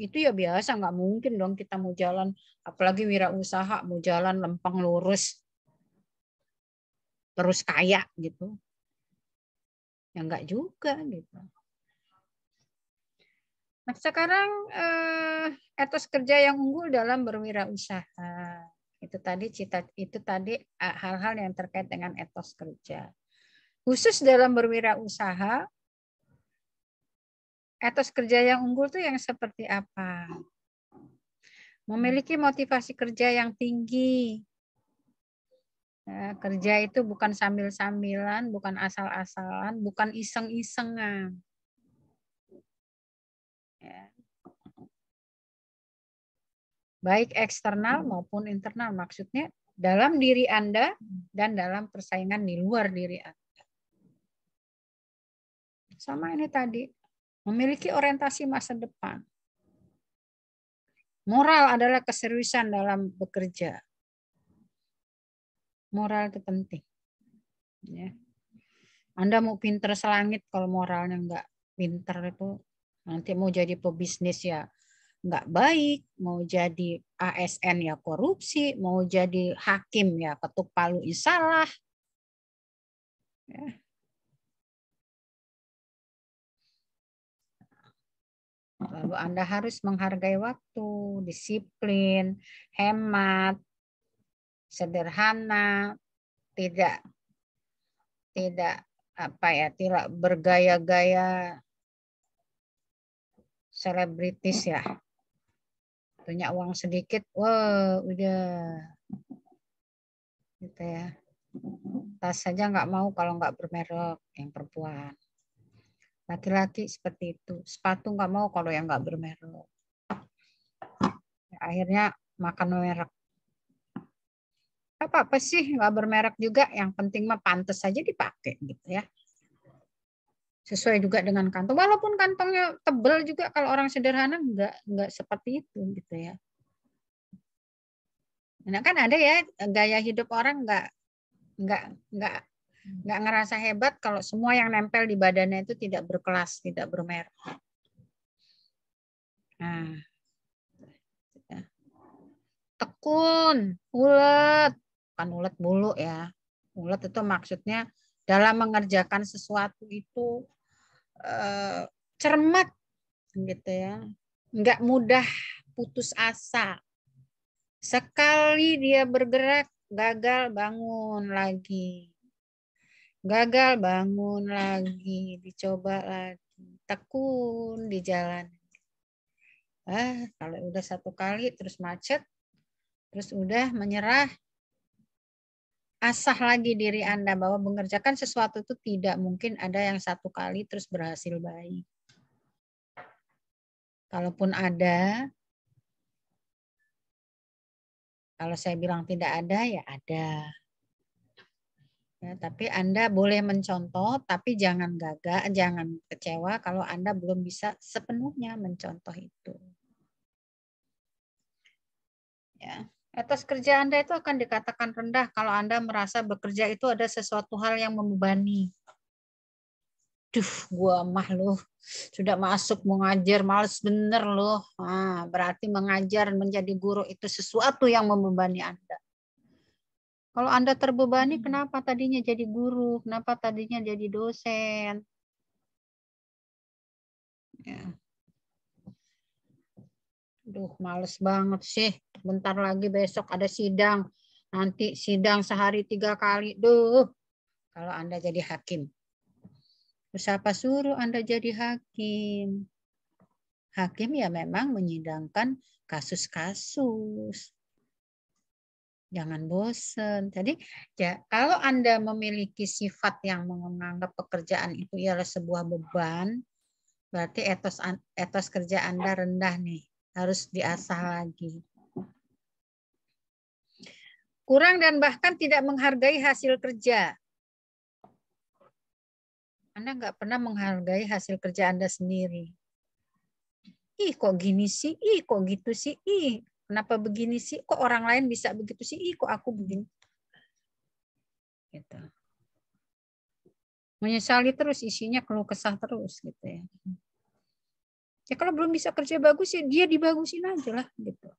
itu ya biasa, nggak mungkin dong kita mau jalan, apalagi wirausaha mau jalan lempeng lurus terus kaya gitu. Ya enggak juga gitu. Nah, sekarang etos kerja yang unggul dalam berwirausaha. Itu tadi hal-hal yang terkait dengan etos kerja. Khusus dalam berwirausaha, etos kerja yang unggul itu yang seperti apa? Memiliki motivasi kerja yang tinggi. Kerja itu bukan sambil-sambilan, bukan asal-asalan, bukan iseng-isengan. Ya. Baik eksternal maupun internal, maksudnya dalam diri Anda dan dalam persaingan di luar diri Anda. Sama ini tadi, memiliki orientasi masa depan. Moral adalah keseriusan dalam bekerja. Moral itu penting. Ya. Anda mau pinter selangit, kalau moralnya nggak pinter itu nanti mau jadi pebisnis ya nggak baik, mau jadi ASN ya korupsi, mau jadi hakim ya ketuk palu salah. Ya. Lalu Anda harus menghargai waktu, disiplin, hemat, sederhana, tidak tidak bergaya-gaya selebritis ya. Punya uang sedikit, wah udah gitu ya. Tas saja nggak mau kalau nggak bermerek, yang perempuan. Laki-laki seperti itu. Sepatu nggak mau kalau yang nggak bermerek. Akhirnya makan merek. Apa sih nggak bermerek juga, yang penting mah pantas saja dipakai gitu ya. Sesuai juga dengan kantong. Walaupun kantongnya tebal juga, kalau orang sederhana nggak seperti itu gitu ya. Nah kan ada ya gaya hidup orang nggak ngerasa hebat kalau semua yang nempel di badannya itu tidak berkelas, tidak bermerek. Nah, tekun, ulet, kan ulet bulu ya. Ulet itu maksudnya dalam mengerjakan sesuatu itu cermat gitu ya, nggak mudah putus asa. Sekali dia bergerak, gagal bangun lagi. Gagal bangun lagi, dicoba lagi. Tekun di jalan. Kalau udah satu kali terus macet, terus udah menyerah, asah lagi diri Anda bahwa mengerjakan sesuatu itu tidak mungkin ada yang satu kali terus berhasil baik. Kalaupun ada, kalau saya bilang tidak ada, ya ada. Ya, tapi Anda boleh mencontoh, tapi jangan gagal, jangan kecewa kalau Anda belum bisa sepenuhnya mencontoh itu. Ya. Etos kerja Anda itu akan dikatakan rendah kalau Anda merasa bekerja itu ada sesuatu hal yang membebani. Gua mah loh, sudah masuk mau ngajar, males bener loh. Berarti mengajar menjadi guru itu sesuatu yang membebani Anda. Kalau Anda terbebani, kenapa tadinya jadi guru? Kenapa tadinya jadi dosen? Ya. Males banget sih. Bentar lagi besok ada sidang. Nanti sidang sehari 3 kali. Kalau Anda jadi hakim. Terus siapa suruh Anda jadi hakim? Hakim ya memang menyidangkan kasus-kasus. Jangan bosen. Jadi ya, kalau Anda memiliki sifat yang menganggap pekerjaan itu ialah sebuah beban, berarti etos kerja Anda rendah nih. Harus diasah lagi. Kurang dan bahkan tidak menghargai hasil kerja. Anda nggak pernah menghargai hasil kerja Anda sendiri. Ih, kok gini sih? Ih, kok gitu sih? Ih, kenapa begini sih? Kok orang lain bisa begitu sih? Ih, kok aku begini? Gitu. Menyesali terus, isinya keluh kesah terus gitu ya. Ya kalau belum bisa kerja bagus ya dia dibagusin aja lah gitu.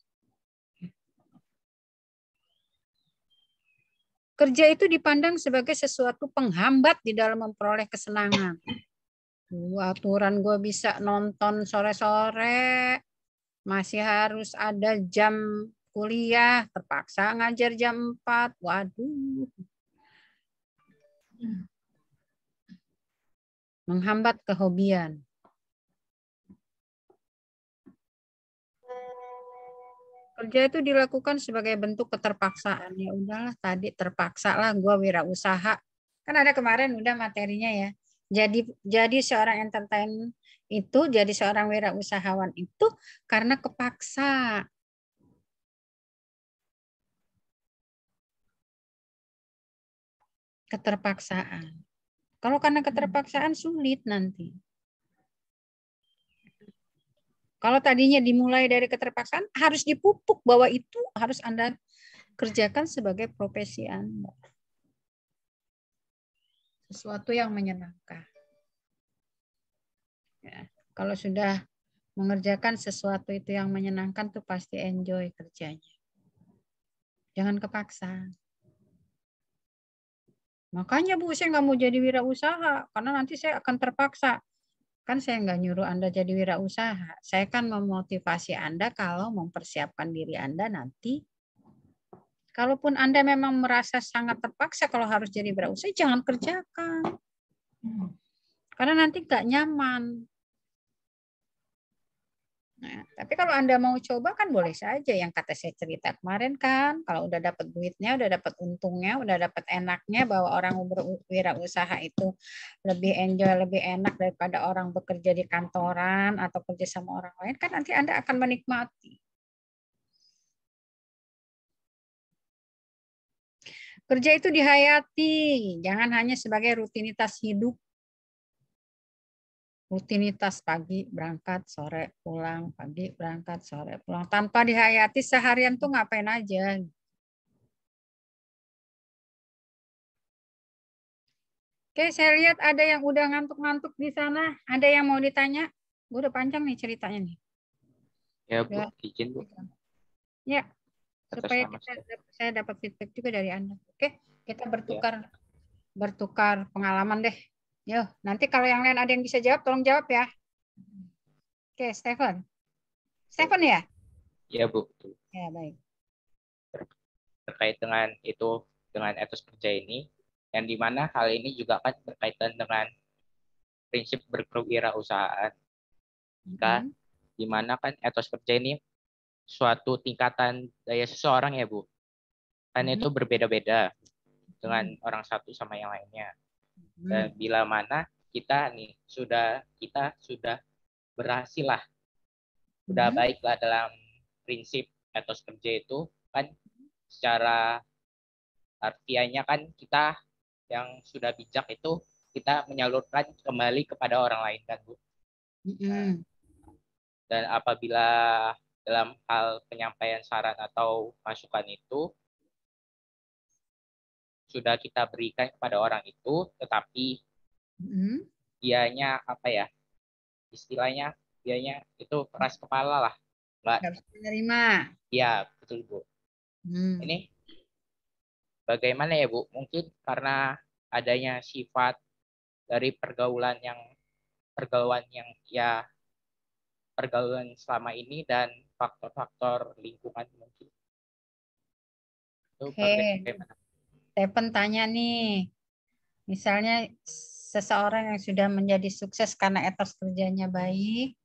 Kerja itu dipandang sebagai sesuatu penghambat di dalam memperoleh kesenangan. Aturan gue bisa nonton sore-sore, masih harus ada jam kuliah, terpaksa ngajar jam 4. Waduh, menghambat kehobian. Kerja itu dilakukan sebagai bentuk keterpaksaan. Ya udahlah, tadi terpaksa lah gue wirausaha. Kan ada kemarin udah materinya ya. Jadi seorang entertain itu, jadi seorang wirausahawan itu karena kepaksa, keterpaksaan. Kalau karena keterpaksaan sulit nanti. Kalau tadinya dimulai dari keterpaksaan, harus dipupuk bahwa itu harus Anda kerjakan sebagai profesi Anda. Sesuatu yang menyenangkan. Ya. Kalau sudah mengerjakan sesuatu itu yang menyenangkan tuh pasti enjoy kerjanya. Jangan kepaksa. Makanya Bu, saya nggak mau jadi wirausaha karena nanti saya akan terpaksa. Kan saya nggak nyuruh Anda jadi wirausaha. Saya kan memotivasi Anda kalau mempersiapkan diri Anda nanti. Kalaupun Anda memang merasa sangat terpaksa kalau harus jadi wirausaha, jangan kerjakan. Karena nanti nggak nyaman. Nah, tapi kalau Anda mau coba kan boleh saja yang kata saya cerita kemarin kan, kalau udah dapat duitnya, udah dapat untungnya, udah dapat enaknya bahwa orang berwirausaha itu lebih enjoy, lebih enak daripada orang bekerja di kantoran atau kerja sama orang lain, kan nanti Anda akan menikmati. Kerja itu dihayati, jangan hanya sebagai rutinitas hidup. Rutinitas pagi berangkat, sore pulang, pagi berangkat, sore pulang. Tanpa dihayati seharian tuh ngapain aja. Oke, saya lihat ada yang udah ngantuk-ngantuk di sana. Ada yang mau ditanya? Gue udah panjang nih ceritanya nih. Ya Bu, Udah. izin Bu. Ya, Atas supaya nama saya dapat feedback juga dari Anda. Oke, kita Ya. bertukar pengalaman deh. Yo, nanti kalau yang lain ada yang bisa jawab, tolong jawab ya. Oke, Stephen. Stephen ya? Ya Bu. Ya, baik. Terkait dengan itu, dengan etos kerja ini, yang dimana hal ini juga kan berkaitan dengan prinsip berkewirausahaan. Jika dimana kan etos kerja ini suatu tingkatan daya seseorang ya Bu. Kan itu berbeda-beda dengan orang satu sama yang lainnya. Dan bila mana kita sudah berhasil lah, sudah baiklah dalam prinsip etos kerja itu kan secara artiannya kan kita yang sudah bijak itu kita menyalurkan kembali kepada orang lain kan Bu. Nah, dan apabila dalam hal penyampaian saran atau masukan itu sudah kita berikan kepada orang itu, tetapi dianya apa ya, istilahnya dianya itu keras kepala lah, nggak Harus menerima. ya betul Bu. Ini bagaimana ya Bu? Mungkin karena adanya sifat dari pergaulan selama ini dan faktor-faktor lingkungan mungkin. Itu Oke, bagaimana? Stephen tanya nih, misalnya seseorang yang sudah menjadi sukses karena etos kerjanya baik.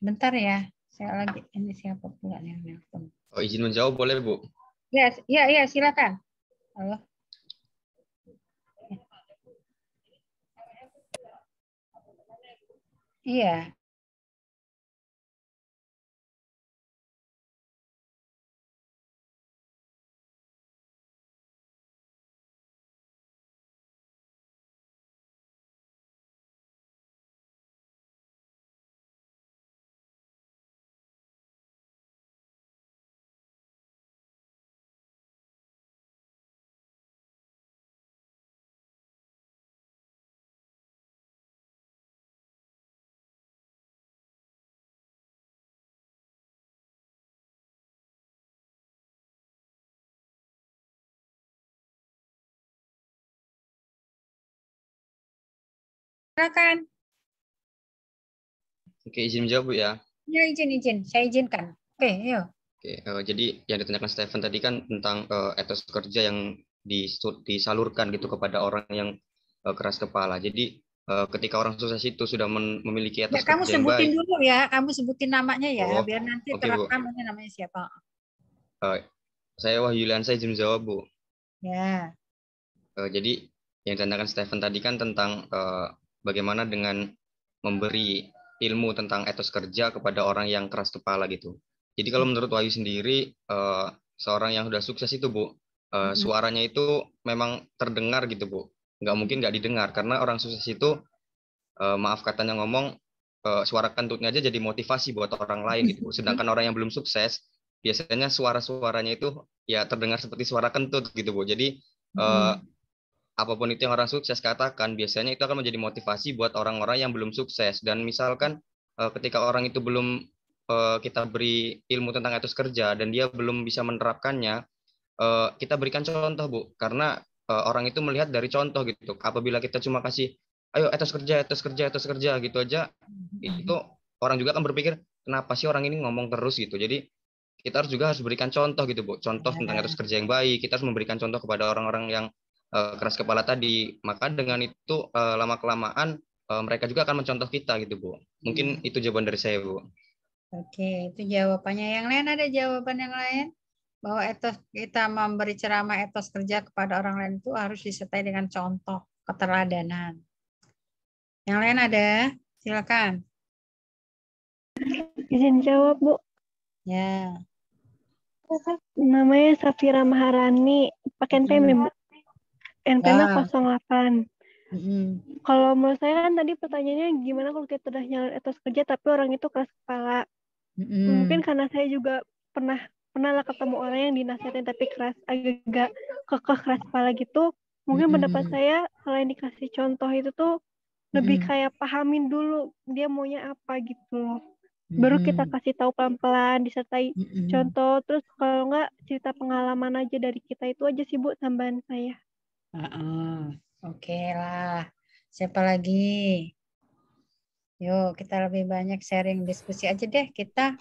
Bentar ya, saya lagi ini siapa pula yang nelpon? Oh, izin menjawab boleh Bu? Ya, ya, ya, silakan. Halo. Iya. Silakan. Oke, izin menjawab Bu ya. Ya, izin. Saya izinkan. Oke, yuk. Oke, jadi yang ditanyakan Stephen tadi kan tentang etos kerja yang disalurkan gitu kepada orang yang keras kepala. Jadi ketika orang sukses itu sudah memiliki Ya, etos kamu kerja yang sebutin baik. dulu ya. Kamu sebutin namanya ya, Oh, biar nanti oke Bu. terekam ini namanya siapa. Saya Wahyu Liansa, izin menjawab Bu. Ya. Jadi yang ditanyakan Stephen tadi kan tentang bagaimana dengan memberi ilmu tentang etos kerja kepada orang yang keras kepala gitu. Jadi kalau menurut Wahyu sendiri, seorang yang sudah sukses itu Bu, suaranya itu memang terdengar gitu Bu. Nggak mungkin nggak didengar, karena orang sukses itu, maaf katanya ngomong, suara kentutnya aja jadi motivasi buat orang lain gitu Bu. Sedangkan orang yang belum sukses, biasanya suara-suaranya itu ya terdengar seperti suara kentut gitu Bu. Jadi apapun itu yang orang sukses katakan, biasanya itu akan menjadi motivasi buat orang-orang yang belum sukses. Dan misalkan ketika orang itu belum kita beri ilmu tentang etos kerja dan dia belum bisa menerapkannya, kita berikan contoh Bu, karena orang itu melihat dari contoh gitu. Apabila kita cuma kasih, ayo etos kerja gitu aja, itu orang juga akan berpikir, kenapa sih orang ini ngomong terus gitu. Jadi kita harus berikan contoh gitu Bu, contoh tentang etos kerja yang baik. Kita harus memberikan contoh kepada orang-orang yang keras kepala tadi. Maka dengan itu lama kelamaan mereka juga akan mencontoh kita gitu Bu. Mungkin itu jawaban dari saya Bu. Oke, itu jawabannya. Yang lain ada jawaban yang lain? Bahwa etos kita memberi ceramah etos kerja kepada orang lain itu harus disertai dengan contoh keteladanan. Yang lain ada? Silakan. Izin jawab, Bu. Ya. Namanya Safira Maharani, pakai NPM, Bu. NPM 08. Kalau menurut saya kan tadi pertanyaannya gimana kalau kita udah nyalon etos kerja tapi orang itu keras kepala. Mungkin karena saya juga pernah lah ketemu orang yang dinasihatin tapi agak kekeh keras kepala gitu. Mungkin pendapat saya kalau yang dikasih contoh itu tuh lebih kayak pahamin dulu dia maunya apa gitu. Baru kita kasih tahu pelan-pelan disertai contoh. Terus kalau enggak cerita pengalaman aja dari kita, itu aja sih Bu tambahan saya. Oke lah. Siapa lagi? Yuk kita lebih banyak sharing diskusi aja deh kita.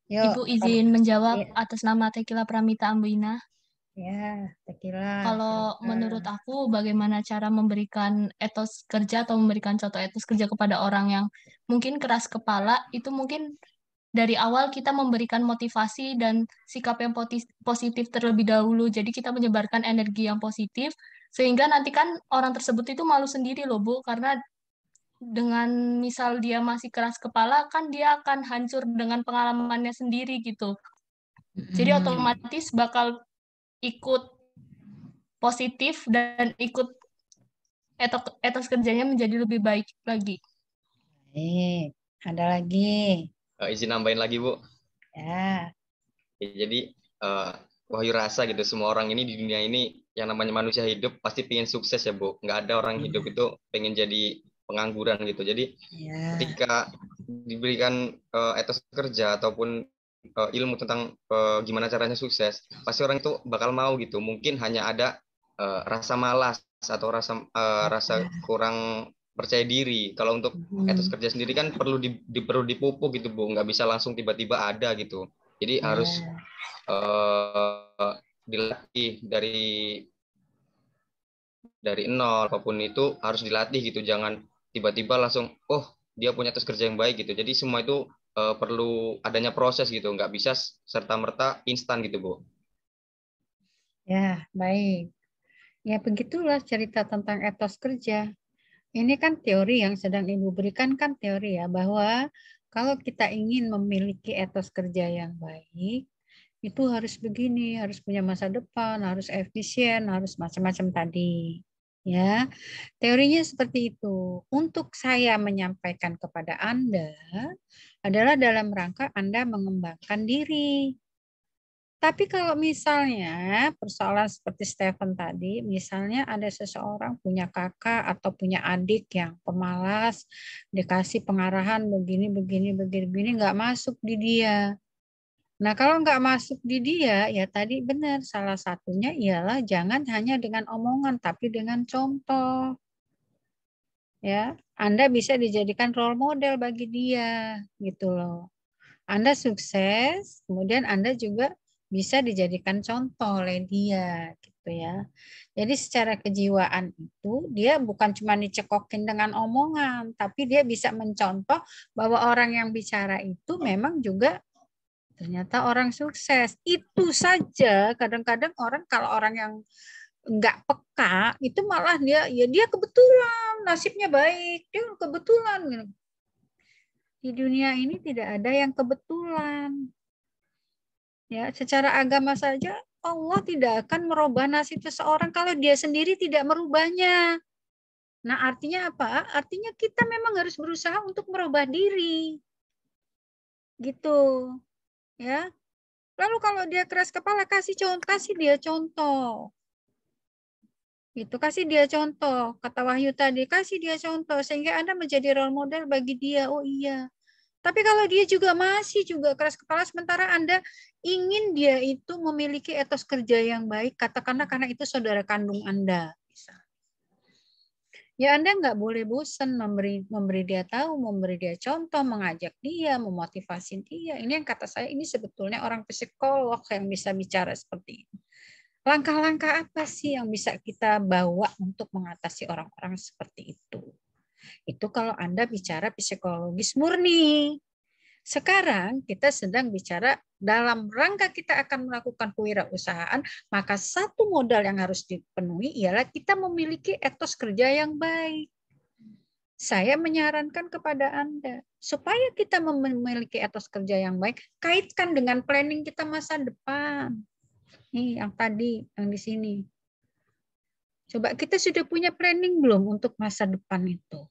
Yuk. Ibu izin menjawab atas nama Tekila Pramita Ambuina. Ya, Tekila. Kalau menurut aku bagaimana cara memberikan etos kerja atau memberikan contoh etos kerja kepada orang yang mungkin keras kepala, itu mungkin dari awal kita memberikan motivasi dan sikap yang positif terlebih dahulu. Jadi kita menyebarkan energi yang positif, sehingga nanti kan orang tersebut itu malu sendiri loh Bu, karena dengan misal dia masih keras kepala, kan dia akan hancur dengan pengalamannya sendiri gitu. Jadi otomatis bakal ikut positif dan ikut etos kerjanya menjadi lebih baik lagi. Ada lagi. Izin nambahin lagi Bu. Ya. Jadi Wahyu rasa gitu semua orang ini di dunia ini yang namanya manusia hidup pasti pengen sukses ya Bu. Nggak ada orang hidup itu pengen jadi pengangguran gitu. Jadi ketika diberikan etos kerja ataupun ilmu tentang gimana caranya sukses, pasti orang itu bakal mau gitu. Mungkin hanya ada rasa malas atau rasa kurang percaya diri. Kalau untuk etos kerja sendiri kan perlu dipupuk gitu Bu, nggak bisa langsung tiba-tiba ada gitu. Jadi harus dilatih dari nol, apapun itu harus dilatih gitu. Jangan tiba-tiba langsung dia punya etos kerja yang baik gitu. Jadi semua itu perlu adanya proses gitu, nggak bisa serta-merta instan gitu Bu. Ya, baik. Ya begitulah cerita tentang etos kerja. Ini kan teori yang sedang Ibu berikan kan teori ya, bahwa kalau kita ingin memiliki etos kerja yang baik, itu harus begini, harus punya masa depan, harus efisien, harus macam-macam tadi. Ya, teorinya seperti itu. Untuk saya menyampaikan kepada Anda adalah dalam rangka Anda mengembangkan diri. Tapi kalau misalnya persoalan seperti Stephen tadi, misalnya ada seseorang punya kakak atau punya adik yang pemalas, dikasih pengarahan begini, nggak masuk di dia. Nah kalau nggak masuk di dia, ya tadi benar, salah satunya ialah jangan hanya dengan omongan, tapi dengan contoh. Ya, Anda bisa dijadikan role model bagi dia, gitu loh. Anda sukses, kemudian Anda juga bisa dijadikan contoh oleh dia, gitu ya. Jadi secara kejiwaan itu dia bukan cuma dicekokin dengan omongan, tapi dia bisa mencontoh bahwa orang yang bicara itu memang juga ternyata orang sukses. Itu saja kadang-kadang orang kalau orang yang nggak peka itu malah dia kebetulan nasibnya baik, dia kebetulan. Di dunia ini tidak ada yang kebetulan. Ya, secara agama saja Allah tidak akan merubah nasib seseorang kalau dia sendiri tidak merubahnya. Nah, artinya apa? Artinya kita memang harus berusaha untuk merubah diri. Gitu. Ya. Lalu kalau dia keras kepala, kasih dia contoh. Itu kasih dia contoh. Kata Wahyu tadi, kasih dia contoh sehingga Anda menjadi role model bagi dia. Oh iya. Tapi kalau dia juga masih keras kepala sementara Anda ingin dia itu memiliki etos kerja yang baik, katakanlah karena itu saudara kandung Anda. Ya Anda nggak boleh bosan memberi dia tahu, memberi dia contoh, mengajak dia, memotivasi dia. Ini yang kata saya ini sebetulnya orang psikolog yang bisa bicara seperti ini. Langkah-langkah apa sih yang bisa kita bawa untuk mengatasi orang-orang seperti itu? Itu kalau Anda bicara psikologis murni. Sekarang kita sedang bicara dalam rangka kita akan melakukan kewirausahaan, maka satu modal yang harus dipenuhi ialah kita memiliki etos kerja yang baik. Saya menyarankan kepada Anda, supaya kita memiliki etos kerja yang baik, kaitkan dengan planning kita masa depan. Nih, yang tadi, yang di sini. Coba kita sudah punya planning belum untuk masa depan itu?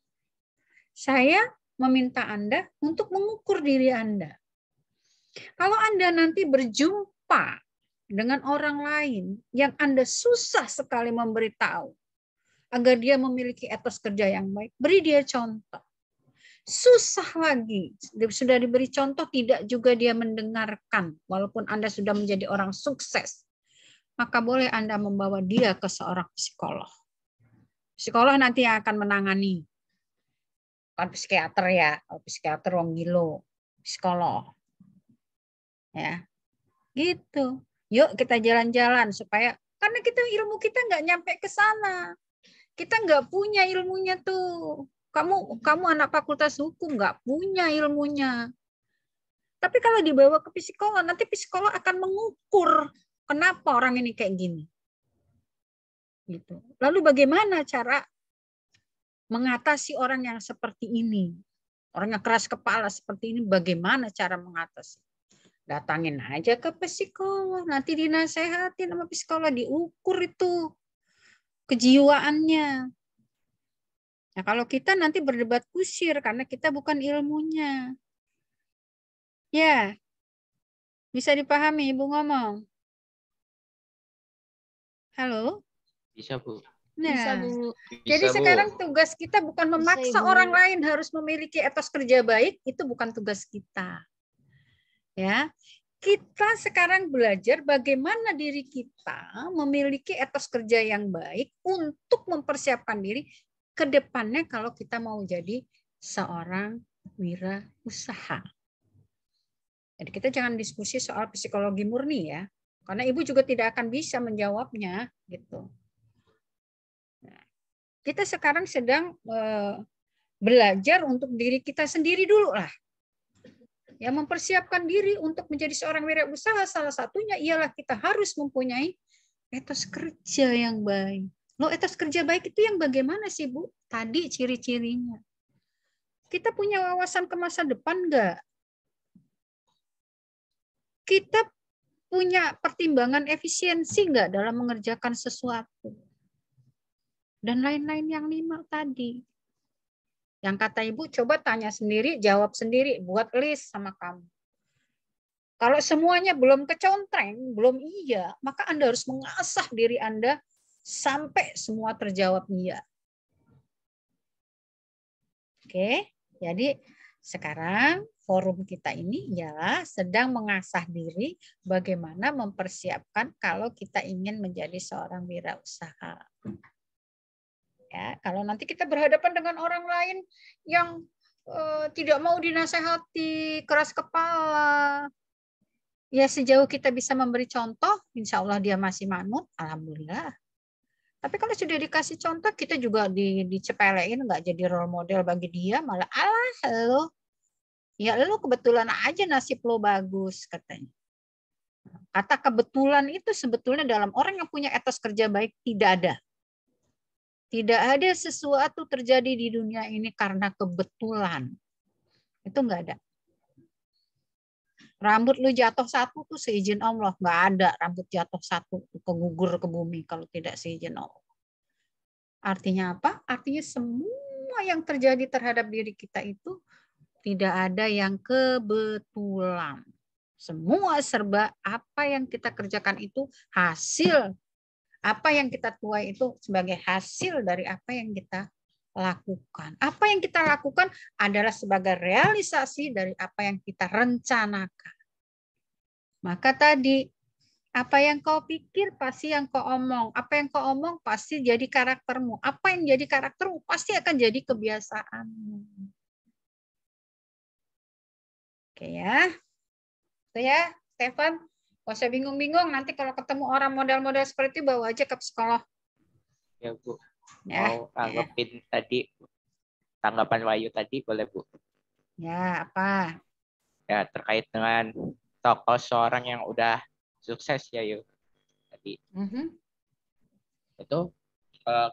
Saya meminta Anda untuk mengukur diri Anda. Kalau Anda nanti berjumpa dengan orang lain yang Anda susah sekali memberitahu agar dia memiliki etos kerja yang baik, beri dia contoh. Susah lagi, sudah diberi contoh tidak juga dia mendengarkan, walaupun Anda sudah menjadi orang sukses. Maka boleh Anda membawa dia ke seorang psikolog. Psikolog nanti yang akan menangani. Bukan psikiater ya, kalau psikiater wong gilo, psikolog. Ya, gitu. Yuk kita jalan-jalan supaya karena ilmu kita nggak nyampe ke sana. Kita nggak punya ilmunya tuh. Kamu anak fakultas hukum nggak punya ilmunya. Tapi kalau dibawa ke psikolog, nanti psikolog akan mengukur kenapa orang ini kayak gini. Gitu. Lalu bagaimana cara mengatasi orang yang seperti ini? Orang yang keras kepala seperti ini, bagaimana cara mengatasi? Datangin aja ke psikolog, nanti dinasehatin sama psikolog, diukur itu kejiwaannya. Nah, kalau kita nanti berdebat kusir karena kita bukan ilmunya. Ya, bisa dipahami Ibu ngomong? Halo? Bisa, Bu. Nah, Bisa, Bu. Jadi Bisa, Bu. sekarang tugas kita bukan memaksa Ibu. orang lain harus memiliki etos kerja baik, itu bukan tugas kita. Ya, kita sekarang belajar bagaimana diri kita memiliki etos kerja yang baik untuk mempersiapkan diri ke depannya kalau kita mau jadi seorang wirausaha. Jadi kita jangan diskusi soal psikologi murni ya, karena Ibu juga tidak akan bisa menjawabnya gitu. Kita sekarang sedang belajar untuk diri kita sendiri dulu lah. Ya, mempersiapkan diri untuk menjadi seorang wirausaha salah satunya ialah kita harus mempunyai etos kerja yang baik. Loh, etos kerja baik itu yang bagaimana sih, Bu? Tadi ciri-cirinya. Kita punya wawasan ke masa depan enggak? Kita punya pertimbangan efisiensi enggak dalam mengerjakan sesuatu? Dan lain-lain yang 5 tadi. Yang kata Ibu, coba tanya sendiri, jawab sendiri, buat list sama kamu. Kalau semuanya belum kecontreng, belum iya, maka Anda harus mengasah diri Anda sampai semua terjawab iya. Oke, jadi sekarang forum kita ini ialah sedang mengasah diri bagaimana mempersiapkan kalau kita ingin menjadi seorang wirausaha. Ya, kalau nanti kita berhadapan dengan orang lain yang tidak mau dinasehati, keras kepala, ya sejauh kita bisa memberi contoh, insya Allah dia masih manut, alhamdulillah. Tapi kalau sudah dikasih contoh, kita juga dicepelein, nggak jadi role model bagi dia, malah lo, ya lo kebetulan aja nasib lo bagus katanya. Kata kebetulan itu sebetulnya dalam orang yang punya etos kerja baik tidak ada. Tidak ada sesuatu terjadi di dunia ini karena kebetulan. Itu nggak ada. Rambut lu jatuh satu tuh seizin Allah. Nggak ada rambut jatuh satu kegugur ke bumi kalau tidak seizin Allah. Artinya apa? Artinya semua yang terjadi terhadap diri kita itu tidak ada yang kebetulan. Semua serba apa yang kita kerjakan itu hasil. Apa yang kita tuai itu sebagai hasil dari apa yang kita lakukan. Apa yang kita lakukan adalah sebagai realisasi dari apa yang kita rencanakan. Maka tadi, apa yang kau pikir pasti yang kau omong. Apa yang kau omong pasti jadi karaktermu. Apa yang jadi karaktermu pasti akan jadi kebiasaanmu. Oke ya. Itu ya, Stefan. Gak usah bingung-bingung. Nanti kalau ketemu orang model-model seperti itu, bawa aja ke psikolog. Ya, Bu. Ya, Mau tanggapin tadi, tanggapan Wahyu tadi, boleh, Bu? ya, apa? Ya, terkait dengan tokoh seorang yang udah sukses ya, yuk. Tadi. Itu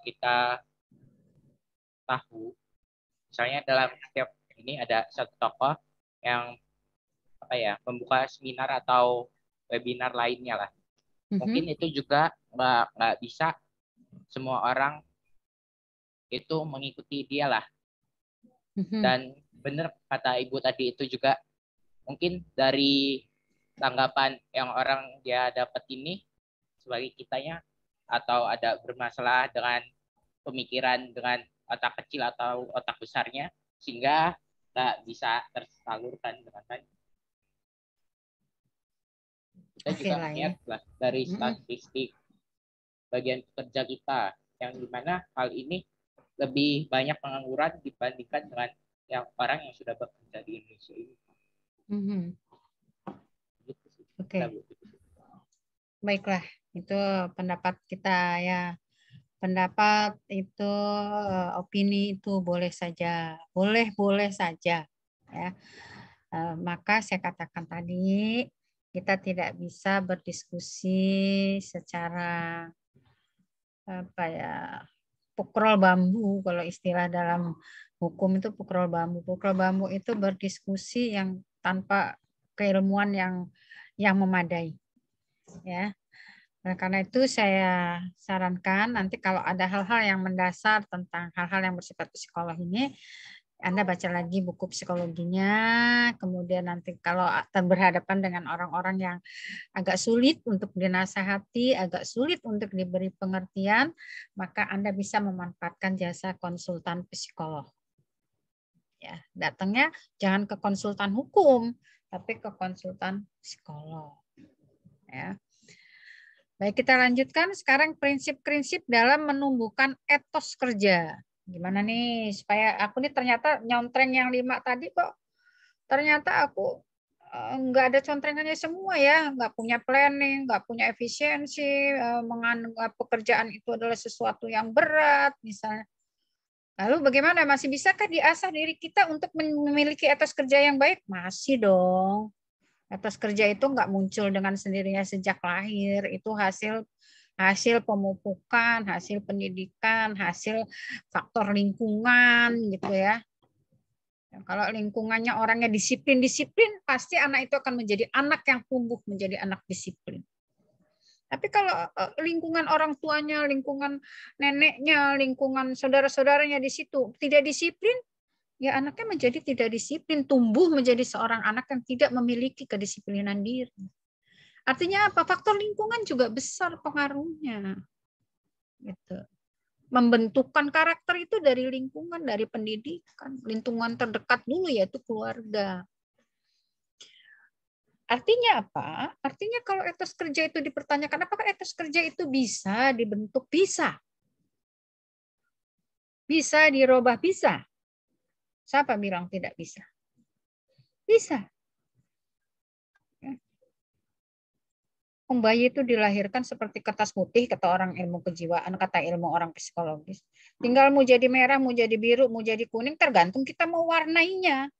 kita tahu, misalnya dalam setiap ini ada satu tokoh yang membuka seminar atau webinar lainnya lah. Mungkin itu juga nggak bisa semua orang itu mengikuti dia lah. Dan benar kata Ibu tadi itu juga mungkin dari tanggapan yang orang dia dapat ini sebagai kitanya atau ada bermasalah dengan pemikiran dengan otak kecil atau otak besarnya sehingga nggak bisa tersalurkan dengan baik. Kita juga lihat lah dari statistik bagian pekerja kita yang dimana hal ini lebih banyak pengangguran dibandingkan dengan yang orang yang sudah bekerja di Indonesia ini. Oke. Baiklah, itu pendapat kita ya. Pendapat itu, opini itu boleh saja, boleh saja ya. Maka saya katakan tadi kita tidak bisa berdiskusi secara pukrol bambu, kalau istilah dalam hukum itu pukrol bambu. Pukrol bambu itu berdiskusi yang tanpa keilmuan yang memadai. Ya. Nah, karena itu saya sarankan nanti kalau ada hal-hal yang mendasar tentang hal-hal yang bersifat psikolog ini, Anda baca lagi buku psikologinya, kemudian nanti kalau berhadapan dengan orang-orang yang agak sulit untuk dinasehati, agak sulit untuk diberi pengertian, maka Anda bisa memanfaatkan jasa konsultan psikolog. Ya, datangnya jangan ke konsultan hukum, tapi ke konsultan psikolog. Ya. Baik, kita lanjutkan sekarang prinsip-prinsip dalam menumbuhkan etos kerja. Gimana nih supaya aku nih ternyata nyontreng yang 5 tadi kok ternyata aku nggak ada contrengannya semua ya, nggak punya planning, nggak punya efisiensi, menganggap pekerjaan itu adalah sesuatu yang berat misalnya. Lalu bagaimana, masih bisakah diasah diri kita untuk memiliki etos kerja yang baik? Masih dong. Etos kerja itu nggak muncul dengan sendirinya sejak lahir, itu hasil pemupukan, hasil pendidikan, hasil faktor lingkungan gitu ya. Kalau lingkungannya orangnya disiplin, pasti anak itu akan menjadi anak yang tumbuh menjadi anak disiplin. Tapi kalau lingkungan orang tuanya, lingkungan neneknya, lingkungan saudara-saudaranya di situ tidak disiplin, ya anaknya menjadi tidak disiplin, tumbuh menjadi seorang anak yang tidak memiliki kedisiplinan diri. Artinya apa? Faktor lingkungan juga besar pengaruhnya. Gitu. Membentukkan karakter itu dari lingkungan, dari pendidikan. Lingkungan terdekat dulu yaitu keluarga. Artinya apa? Artinya kalau etos kerja itu dipertanyakan, apakah etos kerja itu bisa dibentuk? Bisa. Bisa dirubah, bisa. Siapa bilang tidak bisa? Bisa. Bayi itu dilahirkan seperti kertas putih, kata orang ilmu kejiwaan, kata ilmu orang psikologis. Tinggal mau jadi merah, mau jadi biru, mau jadi kuning, tergantung kita mau warnainya.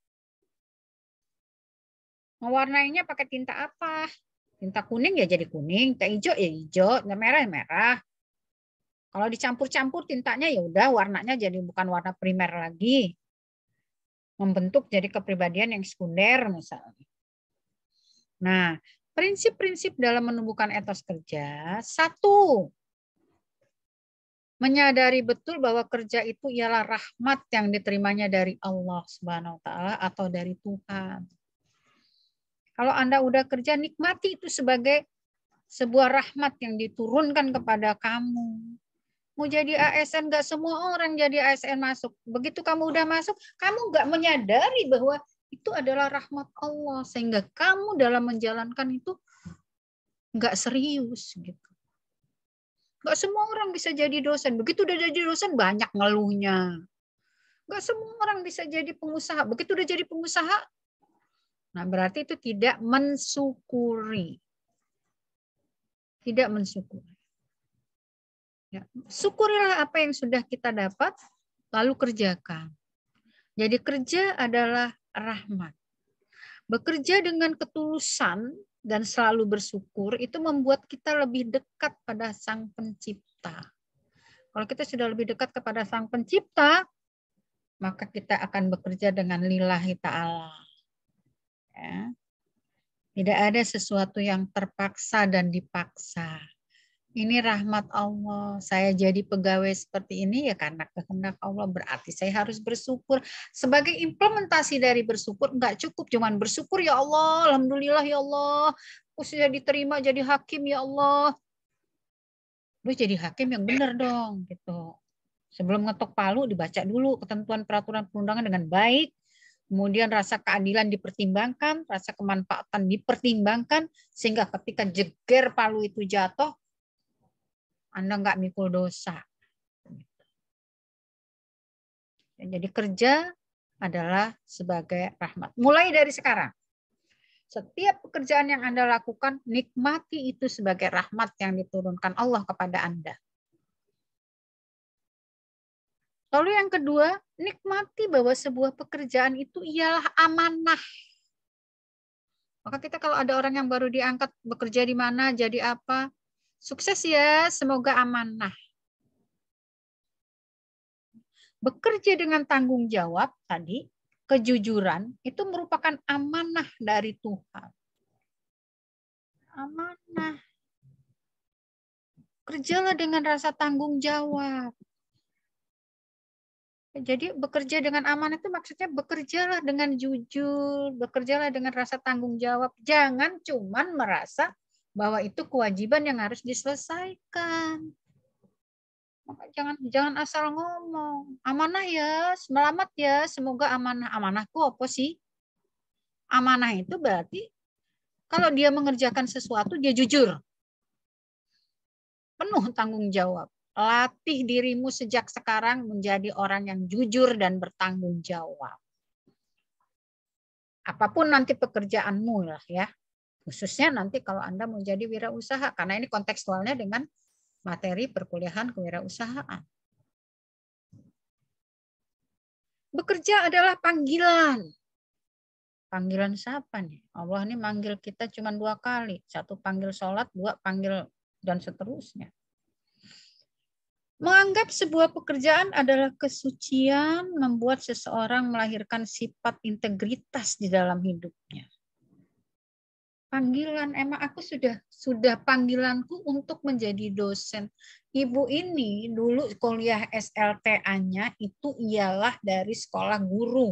Mau warnainya pakai tinta apa? Tinta kuning ya jadi kuning, tinta hijau ya hijau, tinta merah ya merah. Kalau dicampur-campur tintanya ya udah warnanya jadi bukan warna primer lagi. Membentuk jadi kepribadian yang sekunder misalnya. Nah, prinsip-prinsip dalam menumbuhkan etos kerja, satu, menyadari betul bahwa kerja itu ialah rahmat yang diterimanya dari Allah Subhanahu wa taala atau dari Tuhan. Kalau Anda udah kerja, nikmati itu sebagai sebuah rahmat yang diturunkan kepada kamu. Mau jadi ASN, nggak semua orang jadi ASN masuk. Begitu kamu udah masuk, kamu nggak menyadari bahwa itu adalah rahmat Allah, sehingga kamu dalam menjalankan itu nggak serius gitu. Nggak semua orang bisa jadi dosen. Begitu udah jadi dosen banyak ngeluhnya. Nggak semua orang bisa jadi pengusaha. Begitu udah jadi pengusaha, nah berarti itu tidak mensyukuri. Tidak mensyukuri. Ya, syukurilah apa yang sudah kita dapat, lalu kerjakan. Jadi kerja adalah rahmat. Bekerja dengan ketulusan dan selalu bersyukur itu membuat kita lebih dekat pada Sang Pencipta. Kalau kita sudah lebih dekat kepada Sang Pencipta, maka kita akan bekerja dengan lillahi ta'ala. Ya. Tidak ada sesuatu yang terpaksa dan dipaksa. Ini rahmat Allah. Saya jadi pegawai seperti ini ya karena kehendak Allah. Berarti saya harus bersyukur. Sebagai implementasi dari bersyukur, enggak cukup cuman bersyukur ya Allah, alhamdulillah ya Allah, aku sudah diterima jadi hakim ya Allah. Lu jadi hakim yang benar dong gitu. Sebelum ngetok palu dibaca dulu ketentuan peraturan perundangan dengan baik. Kemudian rasa keadilan dipertimbangkan, rasa kemanfaatan dipertimbangkan, sehingga ketika jeger palu itu jatuh, Anda nggak mikul dosa. Jadi kerja adalah sebagai rahmat. Mulai dari sekarang. Setiap pekerjaan yang Anda lakukan, nikmati itu sebagai rahmat yang diturunkan Allah kepada Anda. Lalu yang kedua, nikmati bahwa sebuah pekerjaan itu ialah amanah. Maka kita kalau ada orang yang baru diangkat, bekerja di mana, jadi apa, sukses ya, semoga amanah. Bekerja dengan tanggung jawab tadi, kejujuran, itu merupakan amanah dari Tuhan. Amanah. Kerjalah dengan rasa tanggung jawab. Jadi bekerja dengan amanah itu maksudnya bekerjalah dengan jujur, bekerjalah dengan rasa tanggung jawab. Jangan cuman merasa bahwa itu kewajiban yang harus diselesaikan. Jangan asal ngomong. Amanah ya, selamat ya, semoga amanah. Amanahku apa sih? Amanah itu berarti kalau dia mengerjakan sesuatu, dia jujur. Penuh tanggung jawab. Latih dirimu sejak sekarang menjadi orang yang jujur dan bertanggung jawab. Apapun nanti pekerjaanmu lah ya. Khususnya nanti kalau Anda mau jadi wirausaha. Karena ini kontekstualnya dengan materi perkuliahan kewirausahaan. Bekerja adalah panggilan. Panggilan siapa nih? Allah ini manggil kita cuma 2 kali. 1 panggil sholat, 2 panggil dan seterusnya. Menganggap sebuah pekerjaan adalah kesucian membuat seseorang melahirkan sifat integritas di dalam hidupnya. Panggilan, emang aku sudah panggilanku untuk menjadi dosen. Ibu ini dulu kuliah SLTA-nya itu ialah dari sekolah guru.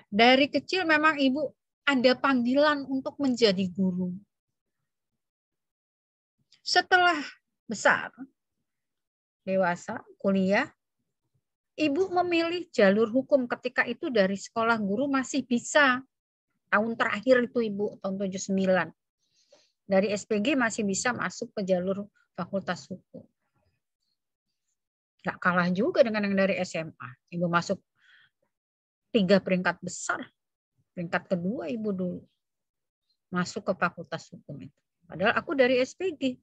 Dari kecil memang ibu ada panggilan untuk menjadi guru. Setelah besar, dewasa, kuliah, ibu memilih jalur hukum. Ketika itu dari sekolah guru masih bisa. Tahun terakhir itu ibu, tahun 79. Dari SPG masih bisa masuk ke jalur fakultas hukum. Nggak kalah juga dengan yang dari SMA. Ibu masuk 3 peringkat besar. Peringkat kedua Ibu dulu. Masuk ke Fakultas Hukum itu. Padahal aku dari SPG.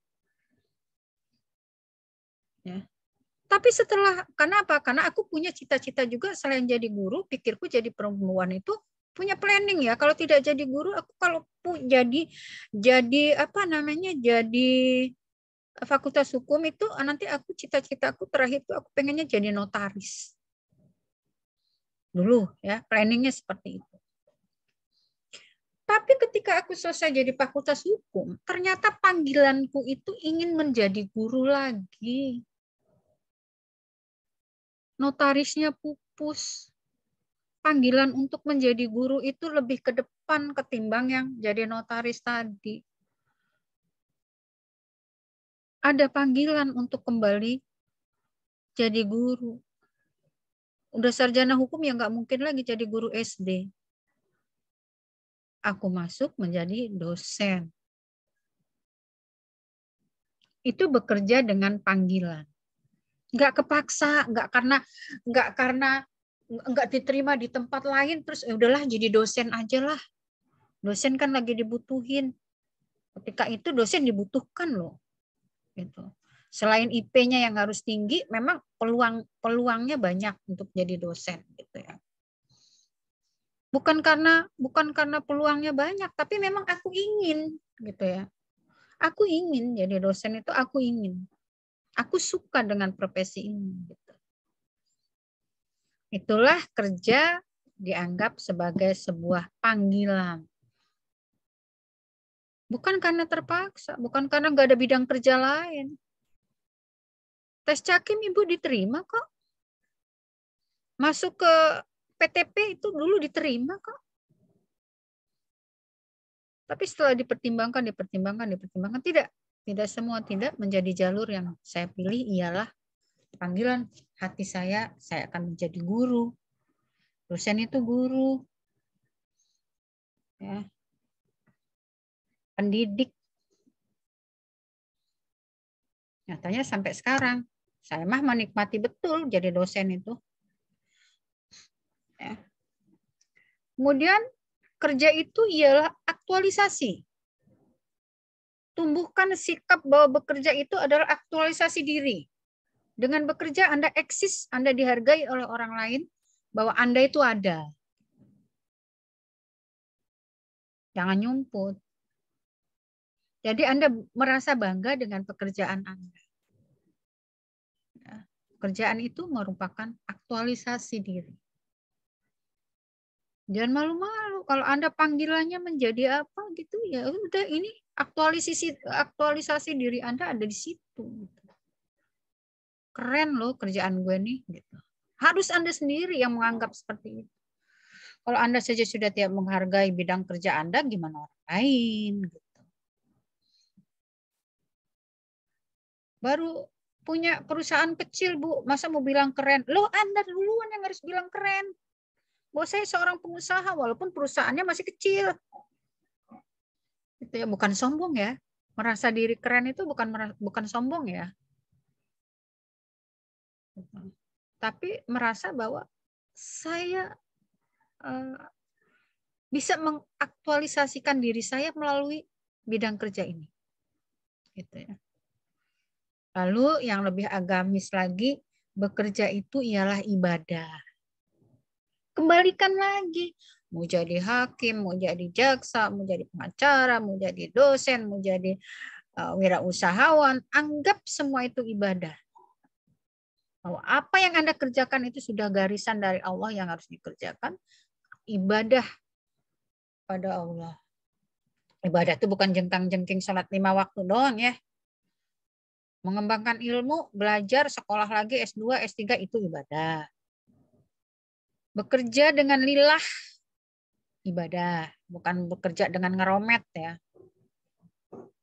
Ya. Tapi setelah, kenapa? Karena aku punya cita-cita juga selain jadi guru, pikirku jadi perempuan itu punya planning ya. Kalau tidak jadi guru, aku kalau jadi apa namanya? Jadi Fakultas Hukum itu nanti aku cita-citaku terakhir itu aku pengennya jadi notaris. Dulu ya, planningnya seperti itu. Tapi ketika aku selesai jadi Fakultas Hukum, ternyata panggilanku itu ingin menjadi guru lagi. Notarisnya pupus. Panggilan untuk menjadi guru itu lebih ke depan ketimbang yang jadi notaris tadi. Ada panggilan untuk kembali jadi guru. Udah sarjana hukum ya nggak mungkin lagi jadi guru SD. Aku masuk menjadi dosen. Itu bekerja dengan panggilan. Nggak kepaksa, nggak diterima di tempat lain terus udahlah jadi dosen aja lah. Dosen kan lagi dibutuhin. Ketika itu dosen dibutuhkan loh. Gitu. Selain IP-nya yang harus tinggi, memang peluangnya banyak untuk jadi dosen gitu ya. Bukan karena peluangnya banyak, tapi memang aku ingin gitu ya. Aku ingin jadi dosen itu aku ingin. Aku suka dengan profesi ini. Gitu. Itulah kerja dianggap sebagai sebuah panggilan. Bukan karena terpaksa, bukan karena nggak ada bidang kerja lain. Tes Cakim Ibu diterima kok. Masuk ke PTP itu dulu diterima kok. Tapi setelah dipertimbangkan, tidak semua tidak menjadi jalur yang saya pilih ialah panggilan hati saya akan menjadi guru. Dosen itu guru. Ya. Pendidik. Nyatanya sampai sekarang, saya mah menikmati betul jadi dosen itu. Ya. Kemudian kerja itu ialah aktualisasi. Tumbuhkan sikap bahwa bekerja itu adalah aktualisasi diri. Dengan bekerja Anda eksis, Anda dihargai oleh orang lain, bahwa Anda itu ada. Jangan nyumput. Jadi Anda merasa bangga dengan pekerjaan Anda. Pekerjaan itu merupakan aktualisasi diri. Jangan malu-malu. Kalau Anda panggilannya menjadi apa gitu, ya udah ini aktualisasi diri Anda ada di situ. Keren loh kerjaan gue nih. Gitu. Harus Anda sendiri yang menganggap seperti itu. Kalau Anda saja sudah tidak menghargai bidang kerja Anda, gimana orang lain? Gitu. Baru punya perusahaan kecil, Bu. Masa mau bilang keren? Loh, Anda duluan yang harus bilang keren. Bahwa saya seorang pengusaha, walaupun perusahaannya masih kecil. Itu ya, bukan sombong ya. Merasa diri keren itu bukan sombong ya. Tapi merasa bahwa saya bisa mengaktualisasikan diri saya melalui bidang kerja ini. Gitu ya. Lalu yang lebih agamis lagi, bekerja itu ialah ibadah. Kembalikan lagi. Mau jadi hakim, mau jadi jaksa, mau jadi pengacara, mau jadi dosen, mau jadi wirausahawan, anggap semua itu ibadah. Bahwa apa yang Anda kerjakan itu sudah garisan dari Allah yang harus dikerjakan. Ibadah pada Allah. Ibadah itu bukan jengkang-jengking sholat 5 waktu doang ya. Mengembangkan ilmu, belajar, sekolah lagi, S2, S3 itu ibadah. Bekerja dengan lillah, ibadah. Bukan bekerja dengan ngeromet ya.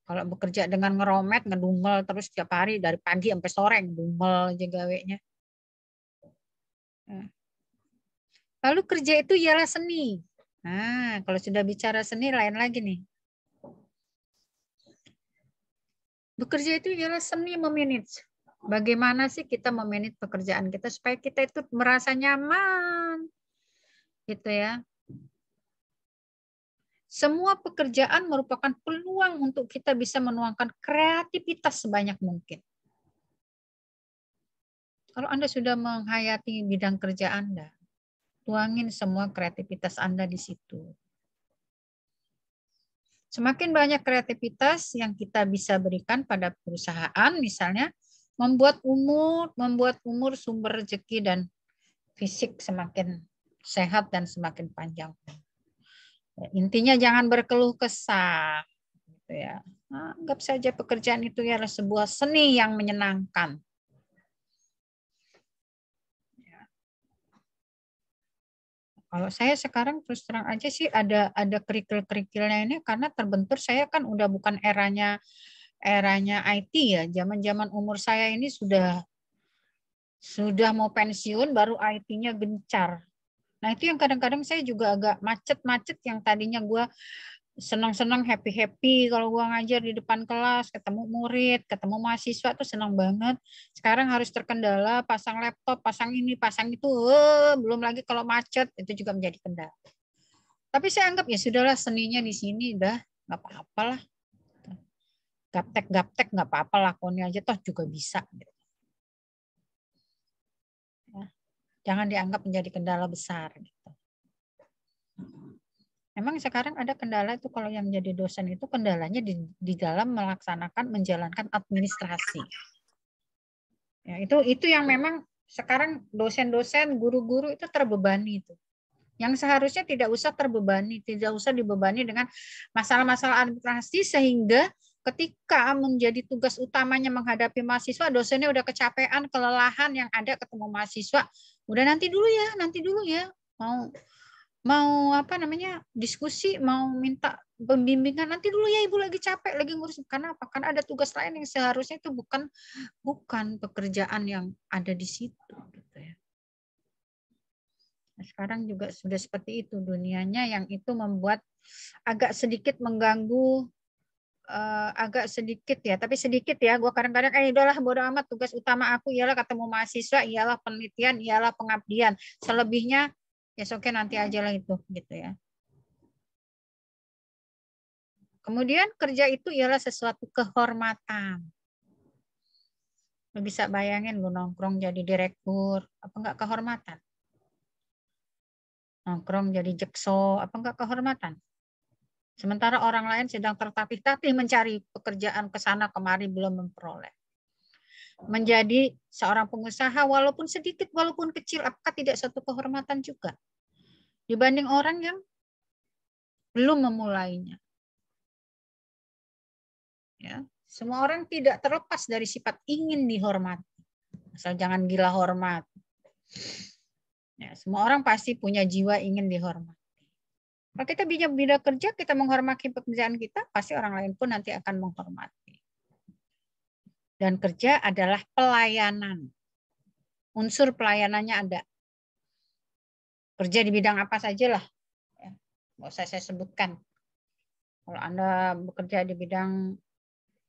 Kalau bekerja dengan ngeromet, ngedumel terus tiap hari dari pagi sampai sore, ngedumel aja gawenya. Lalu kerja itu ialah seni. Nah, kalau sudah bicara seni, lain lagi nih. Bekerja itu ialah seni memanage. Bagaimana sih kita memanage pekerjaan kita supaya kita itu merasa nyaman, gitu ya. Semua pekerjaan merupakan peluang untuk kita bisa menuangkan kreativitas sebanyak mungkin. Kalau Anda sudah menghayati bidang kerja Anda, tuangin semua kreativitas Anda di situ. Semakin banyak kreativitas yang kita bisa berikan pada perusahaan, misalnya membuat umur sumber rezeki dan fisik semakin sehat dan semakin panjang. Intinya jangan berkeluh kesah, gitu ya. Anggap saja pekerjaan itu adalah sebuah seni yang menyenangkan. Kalau saya sekarang terus terang aja sih ada kerikil-kerikilnya ini karena terbentur saya kan udah bukan eranya IT ya. Zaman-zaman umur saya ini sudah mau pensiun baru IT-nya gencar. Nah, itu yang kadang-kadang saya juga agak macet-macet yang tadinya gue senang-senang happy-happy kalau gue ngajar di depan kelas, ketemu murid, ketemu mahasiswa tuh senang banget. Sekarang harus terkendala, pasang laptop, pasang ini, pasang itu, belum lagi kalau macet, itu juga menjadi kendala. Tapi saya anggap ya sudahlah seninya di sini, udah nggak apa-apa lah. Gaptek nggak apa-apa, lakonnya aja toh juga bisa. Ya. Jangan dianggap menjadi kendala besar. Gitu. Memang sekarang ada kendala itu kalau yang menjadi dosen itu kendalanya di dalam melaksanakan menjalankan administrasi. Ya, itu yang memang sekarang dosen-dosen, guru-guru itu terbebani itu. Yang seharusnya tidak usah terbebani, tidak usah dibebani dengan masalah-masalah administrasi sehingga ketika menjadi tugas utamanya menghadapi mahasiswa, dosennya udah kecapean, kelelahan yang ada ketemu mahasiswa, udah nanti dulu ya, mau apa namanya diskusi, mau minta pembimbingan nanti dulu ya ibu lagi capek lagi ngurus. Karena apa? Karena ada tugas lain yang seharusnya itu bukan pekerjaan yang ada di situ gitu ya. Nah, sekarang juga sudah seperti itu dunianya yang itu membuat agak sedikit mengganggu agak sedikit ya, tapi sedikit ya. Gue kadang-kadang udahlah bodo amat, tugas utama aku ialah ketemu mahasiswa, ialah penelitian, ialah pengabdian. Selebihnya ya oke nanti aja lah itu gitu ya. Kemudian kerja itu ialah sesuatu kehormatan. Lu bisa bayangin lu nongkrong jadi direktur, apa enggak kehormatan? Nongkrong jadi jekso, apa enggak kehormatan? Sementara orang lain sedang tertatih-tatih mencari pekerjaan ke sana kemari belum memperoleh. Menjadi seorang pengusaha walaupun sedikit, walaupun kecil, apakah tidak suatu kehormatan juga? Dibanding orang yang belum memulainya. Ya, semua orang tidak terlepas dari sifat ingin dihormati. Asal jangan gila hormat. Ya, semua orang pasti punya jiwa ingin dihormati. Kalau kita bidang kerja, kita menghormati pekerjaan kita, pasti orang lain pun nanti akan menghormati. Dan kerja adalah pelayanan. Unsur pelayanannya ada. Kerja di bidang apa saja lah. Ya, nggak usah saya sebutkan. Kalau Anda bekerja di bidang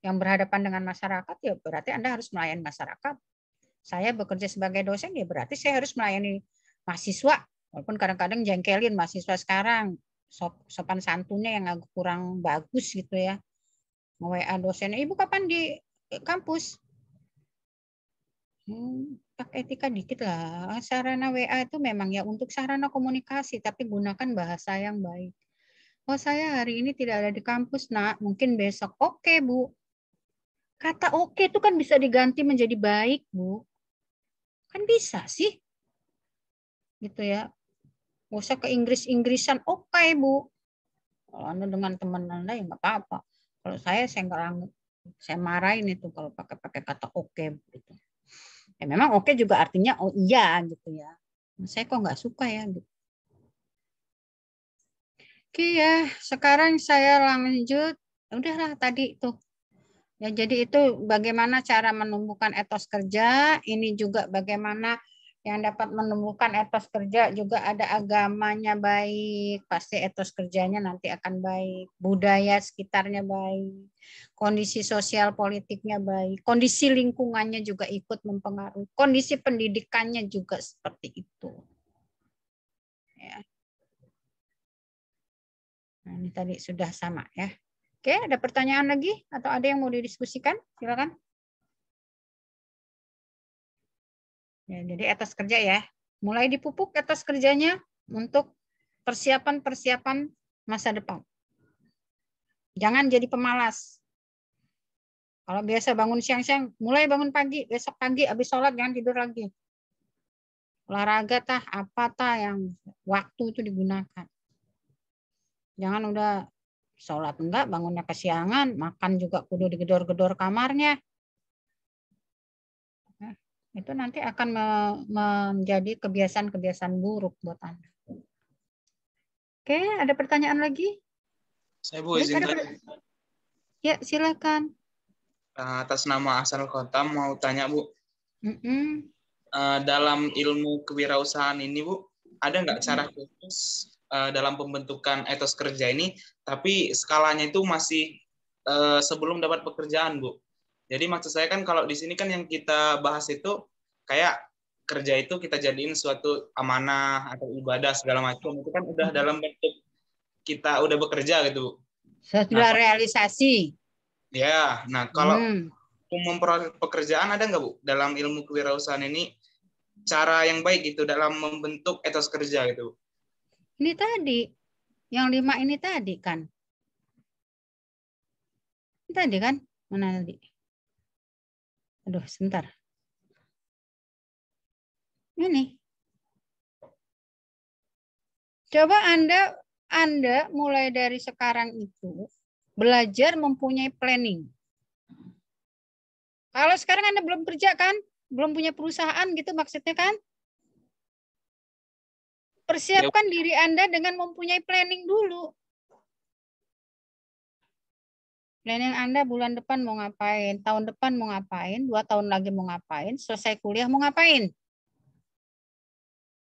yang berhadapan dengan masyarakat, ya berarti Anda harus melayani masyarakat. Saya bekerja sebagai dosen, ya berarti saya harus melayani mahasiswa. Walaupun kadang-kadang jengkelin mahasiswa sekarang, sopan santunnya yang agak kurang bagus gitu ya. Nge-WA dosennya, ibu kapan di kampus? Pakai etika dikit lah. Sarana WA itu memang ya untuk sarana komunikasi, tapi gunakan bahasa yang baik. Oh saya hari ini tidak ada di kampus nak, mungkin besok. Oke Bu. Kata oke itu kan bisa diganti menjadi baik Bu. Kan bisa sih. Gitu ya. Nggak usah ke Inggris-Inggrisan. Oke Bu. Kalau Anda dengan teman Anda ya nggak apa-apa. Kalau saya nggak, saya marahin itu kalau pakai kata oke gitu. Ya memang oke juga artinya oh iya gitu ya. Saya kok nggak suka ya gitu. Oke ya, sekarang saya lanjut. Udahlah tadi tuh. Ya jadi itu bagaimana cara menumbuhkan etos kerja, ini juga bagaimana Yang dapat menumbuhkan etos kerja juga ada agamanya baik, pasti etos kerjanya nanti akan baik. Budaya sekitarnya baik, kondisi sosial politiknya baik, kondisi lingkungannya juga ikut mempengaruhi, kondisi pendidikannya juga seperti itu. Ya. Nah, ini tadi sudah sama ya. Oke, ada pertanyaan lagi atau ada yang mau didiskusikan? Silakan. Ya, jadi etos kerja ya. Mulai dipupuk etos kerjanya untuk persiapan-persiapan masa depan. Jangan jadi pemalas. Kalau biasa bangun siang-siang, mulai bangun pagi, besok pagi habis sholat jangan tidur lagi. Olahraga tah, apa tah yang waktu itu digunakan. Jangan udah sholat enggak, bangunnya kesiangan, makan juga kudu digedor-gedor kamarnya. Itu nanti akan menjadi kebiasaan-kebiasaan buruk buat Anda. Oke, ada pertanyaan lagi? Saya Bu izin tanya. Ya, silakan. Atas nama asal kota mau tanya Bu. Dalam ilmu kewirausahaan ini Bu, ada nggak cara khusus dalam pembentukan etos kerja ini, tapi skalanya itu masih sebelum dapat pekerjaan Bu. Jadi maksud saya kan kalau di sini kan yang kita bahas itu kayak kerja itu kita jadiin suatu amanah atau ibadah segala macam, itu kan udah dalam bentuk kita udah bekerja gitu. Sudah realisasi. Ya, nah kalau memperoleh pekerjaan ada nggak Bu dalam ilmu kewirausahaan ini cara yang baik gitu dalam membentuk etos kerja gitu? Ini tadi, yang 5 ini tadi kan. Ini tadi kan, mana tadi? Aduh, sebentar. Ini. Coba Anda mulai dari sekarang itu belajar mempunyai planning. Kalau sekarang Anda belum kerja kan, belum punya perusahaan gitu maksudnya kan? Persiapkan diri Anda dengan mempunyai planning dulu. Planning Anda bulan depan mau ngapain, tahun depan mau ngapain, 2 tahun lagi mau ngapain, selesai kuliah mau ngapain.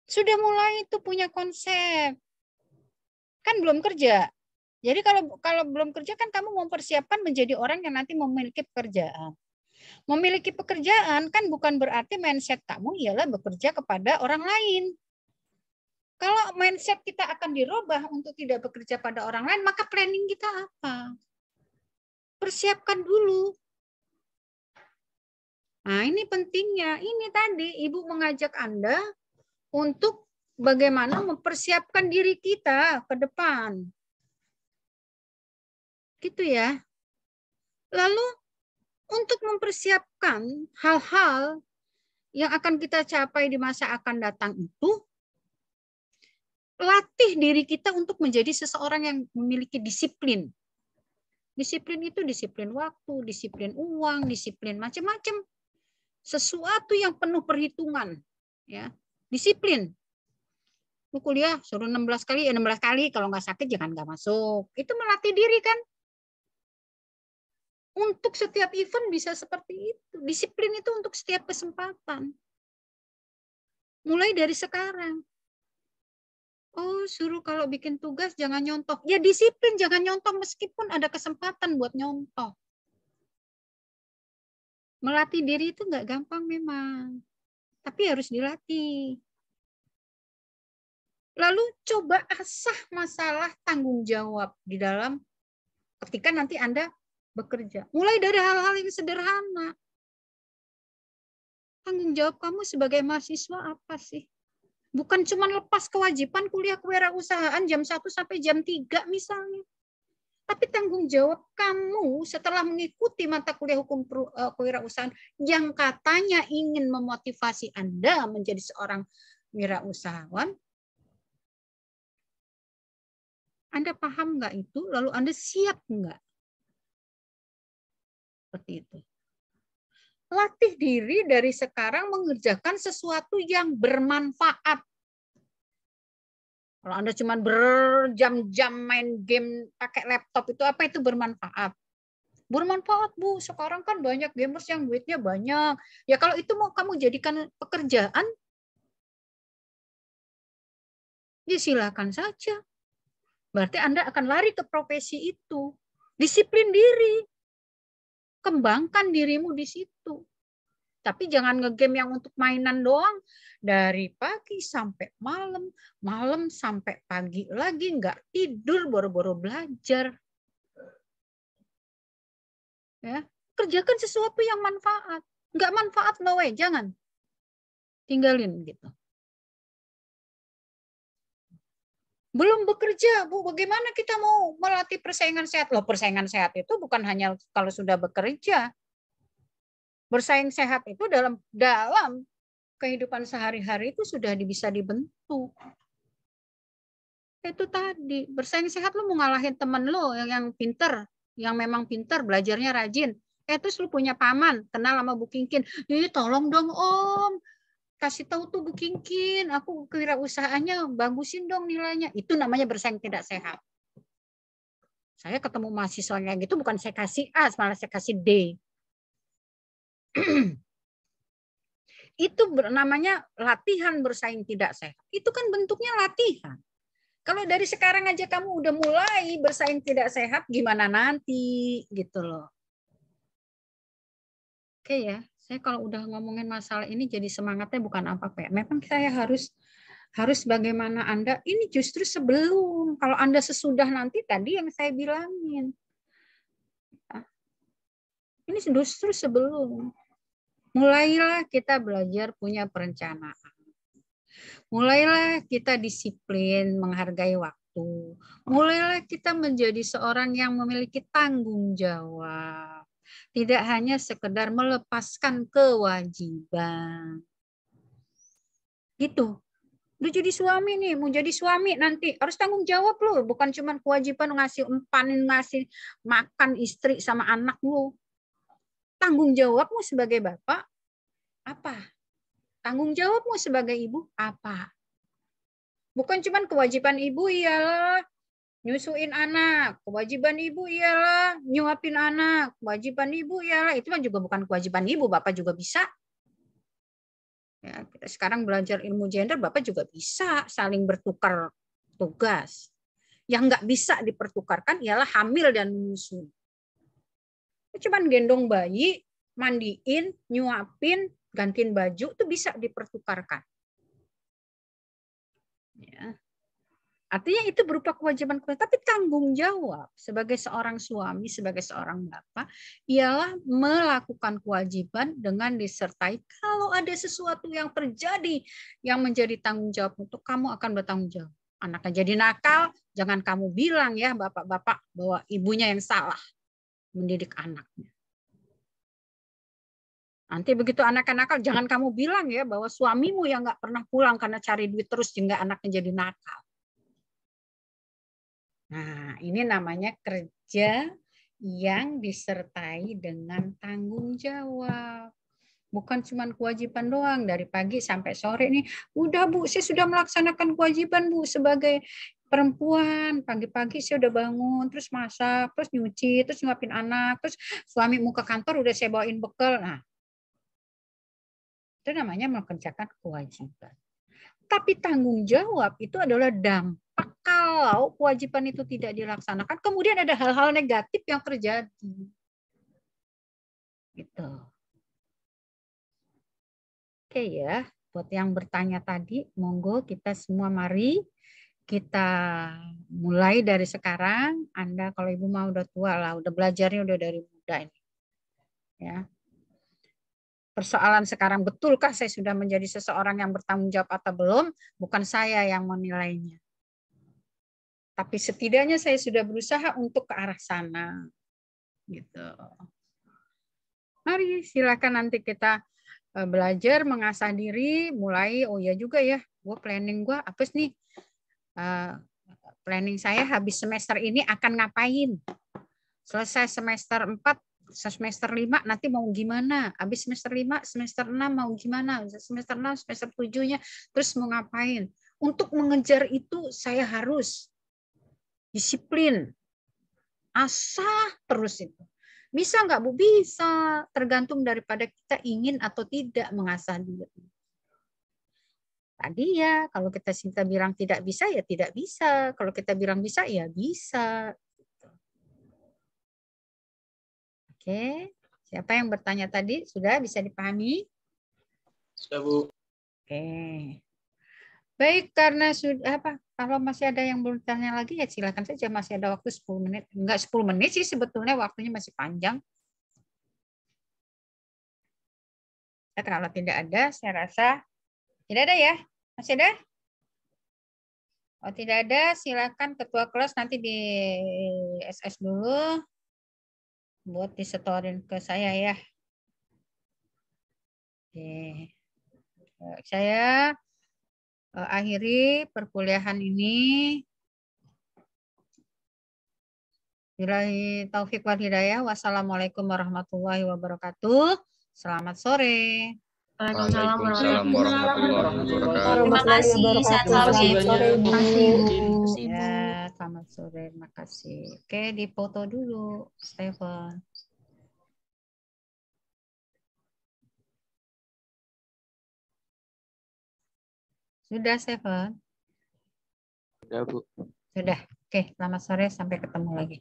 Sudah mulai itu punya konsep. Kan belum kerja. Jadi kalau belum kerja kan kamu mempersiapkan menjadi orang yang nanti memiliki pekerjaan. Memiliki pekerjaan kan bukan berarti mindset kamu ialah bekerja kepada orang lain. Kalau mindset kita akan dirubah untuk tidak bekerja pada orang lain, maka planning kita apa? Persiapkan dulu. Nah, ini pentingnya. Ini tadi Ibu mengajak Anda untuk bagaimana mempersiapkan diri kita ke depan. Gitu ya. Lalu untuk mempersiapkan hal-hal yang akan kita capai di masa akan datang itu, latih diri kita untuk menjadi seseorang yang memiliki disiplin. Disiplin itu disiplin waktu, disiplin uang, disiplin macam-macam. Sesuatu yang penuh perhitungan. Ya, disiplin. Lu kuliah suruh 16 kali, 16 kali. Kalau nggak sakit jangan nggak masuk. Itu melatih diri kan. Untuk setiap event bisa seperti itu. Disiplin itu untuk setiap kesempatan. Mulai dari sekarang. Oh, suruh kalau bikin tugas jangan nyontoh. Ya disiplin, jangan nyontoh meskipun ada kesempatan buat nyontoh. Melatih diri itu nggak gampang memang. Tapi harus dilatih. Lalu coba asah masalah tanggung jawab di dalam ketika nanti Anda bekerja. Mulai dari hal-hal yang sederhana. Tanggung jawab kamu sebagai mahasiswa apa sih? Bukan cuma lepas kewajiban kuliah kewirausahaan jam 1 sampai jam 3 misalnya. Tapi tanggung jawab kamu setelah mengikuti mata kuliah hukum kewirausahaan yang katanya ingin memotivasi Anda menjadi seorang wirausahawan. Anda paham nggak itu? Lalu Anda siap nggak? Seperti itu. Latih diri dari sekarang mengerjakan sesuatu yang bermanfaat. Kalau Anda cuma berjam-jam main game pakai laptop itu apa itu bermanfaat? Bermanfaat Bu, sekarang kan banyak gamers yang duitnya banyak. Ya kalau itu mau kamu jadikan pekerjaan, ya silakan saja. Berarti Anda akan lari ke profesi itu. Disiplin diri. Kembangkan dirimu di situ. Tapi jangan ngegame yang untuk mainan doang. Dari pagi sampai malam, malam sampai pagi lagi, nggak tidur, boro-boro belajar. Ya, kerjakan sesuatu yang manfaat. Nggak manfaat, no way, jangan. Tinggalin gitu. Belum bekerja, Bu, bagaimana kita mau melatih persaingan sehat? Loh, persaingan sehat itu bukan hanya kalau sudah bekerja. Bersaing sehat itu dalam kehidupan sehari-hari itu sudah bisa dibentuk. Itu tadi, bersaing sehat lu mau ngalahin temen lu yang pinter, yang memang pinter, belajarnya rajin. Terus lu punya paman, kenal sama Bu Kingkin. Tolong dong Om, kasih tahu tuh Bu Kingkin, aku kewirausahaannya bagusin dong nilainya. Itu namanya bersaing tidak sehat. Saya ketemu mahasiswanya gitu, bukan saya kasih A, malah saya kasih D. Itu namanya latihan bersaing tidak sehat. Itu kan bentuknya latihan. Kalau dari sekarang aja kamu udah mulai bersaing tidak sehat, gimana nanti gitu loh. Oke ya, saya kalau udah ngomongin masalah ini jadi semangatnya bukan apa-apa ya. Memang saya harus bagaimana Anda, ini justru sebelum, kalau Anda sesudah nanti tadi yang saya bilangin. Ini justru sebelum. Mulailah kita belajar punya perencanaan. Mulailah kita disiplin menghargai waktu. Mulailah kita menjadi seorang yang memiliki tanggung jawab. Tidak hanya sekedar melepaskan kewajiban. Gitu. Lu jadi suami nih, mau jadi suami nanti harus tanggung jawab lu, bukan cuma kewajiban ngasih makan istri sama anak lu. Tanggung jawabmu sebagai bapak apa? Tanggung jawabmu sebagai ibu apa? Bukan cuma kewajiban ibu ialah nyusuin anak, kewajiban ibu ialah nyuapin anak, kewajiban ibu ialah itu kan juga bukan kewajiban ibu, bapak juga bisa. Ya, kita sekarang belajar ilmu gender, bapak juga bisa saling bertukar tugas. Yang nggak bisa dipertukarkan ialah hamil dan menyusui. Cuman gendong bayi, mandiin, nyuapin, gantiin baju itu bisa dipertukarkan. Ya. Artinya itu berupa kewajiban, tapi tanggung jawab sebagai seorang suami, sebagai seorang bapak, ialah melakukan kewajiban dengan disertai kalau ada sesuatu yang terjadi yang menjadi tanggung jawab untuk kamu akan bertanggung jawab. Anaknya jadi nakal, jangan kamu bilang ya bapak-bapak bahwa ibunya yang salah mendidik anaknya. Nanti begitu anaknya nakal, jangan kamu bilang ya bahwa suamimu yang nggak pernah pulang karena cari duit terus sehingga anaknya jadi nakal. Nah, ini namanya kerja yang disertai dengan tanggung jawab. Bukan cuma kewajiban doang, dari pagi sampai sore nih, udah Bu, saya sudah melaksanakan kewajiban Bu sebagai perempuan. Pagi-pagi saya udah bangun, terus masak, terus nyuci, terus nyuapin anak, terus suami mau ke kantor udah saya bawain bekal. Nah, itu namanya mengerjakan kewajiban. Tapi tanggung jawab itu adalah dampak kalau kewajiban itu tidak dilaksanakan, kemudian ada hal-hal negatif yang terjadi. Gitu. Oke ya, buat yang bertanya tadi, monggo kita semua mari kita mulai dari sekarang. Anda kalau ibu mah udah tua lah, udah belajarnya udah dari muda ini. Ya. Persoalan sekarang betulkah saya sudah menjadi seseorang yang bertanggung jawab atau belum? Bukan saya yang menilainya. Tapi setidaknya saya sudah berusaha untuk ke arah sana. Gitu. Mari silakan nanti kita belajar mengasah diri, mulai oh ya juga ya, planning gue apa nih? Planning saya habis semester ini akan ngapain? Selesai semester 4, semester 5 nanti mau gimana? Habis semester 5, semester 6 mau gimana? Semester 6, semester 7-nya terus mau ngapain? Untuk mengejar itu saya harus disiplin, asah terus itu. Bisa nggak Bu? Bisa, tergantung daripada kita ingin atau tidak mengasah diri. tadi ya, kalau kita bilang tidak bisa, ya tidak bisa. Kalau kita bilang bisa, ya bisa. Oke, siapa yang bertanya tadi? Sudah bisa dipahami? Sudah, Bu. Oke. Baik, karena sudah apa? Kalau masih ada yang belum tanya lagi, ya silakan saja. Masih ada waktu 10 menit. Enggak 10 menit sih, sebetulnya waktunya masih panjang. Kalau tidak ada, saya rasa tidak ada ya. Masih ada? Oh, tidak ada, silakan ketua kelas nanti di SS dulu buat disetorin ke saya ya. Oke. Saya akhiri perkuliahan ini. Billahi taufik wal hidayah. Wassalamualaikum warahmatullahi wabarakatuh. Selamat sore. Waalaikumsalam warahmatullahi wabarakatuh. Terima kasih, sehat selalu ya, Ibu. Terima kasih, Bu. Ya, selamat sore. Terima kasih. Oke, dipoto dulu, Stephen. Sudah, Stephen? Sudah, Bu. Sudah. Oke, selamat sore. Sampai ketemu lagi.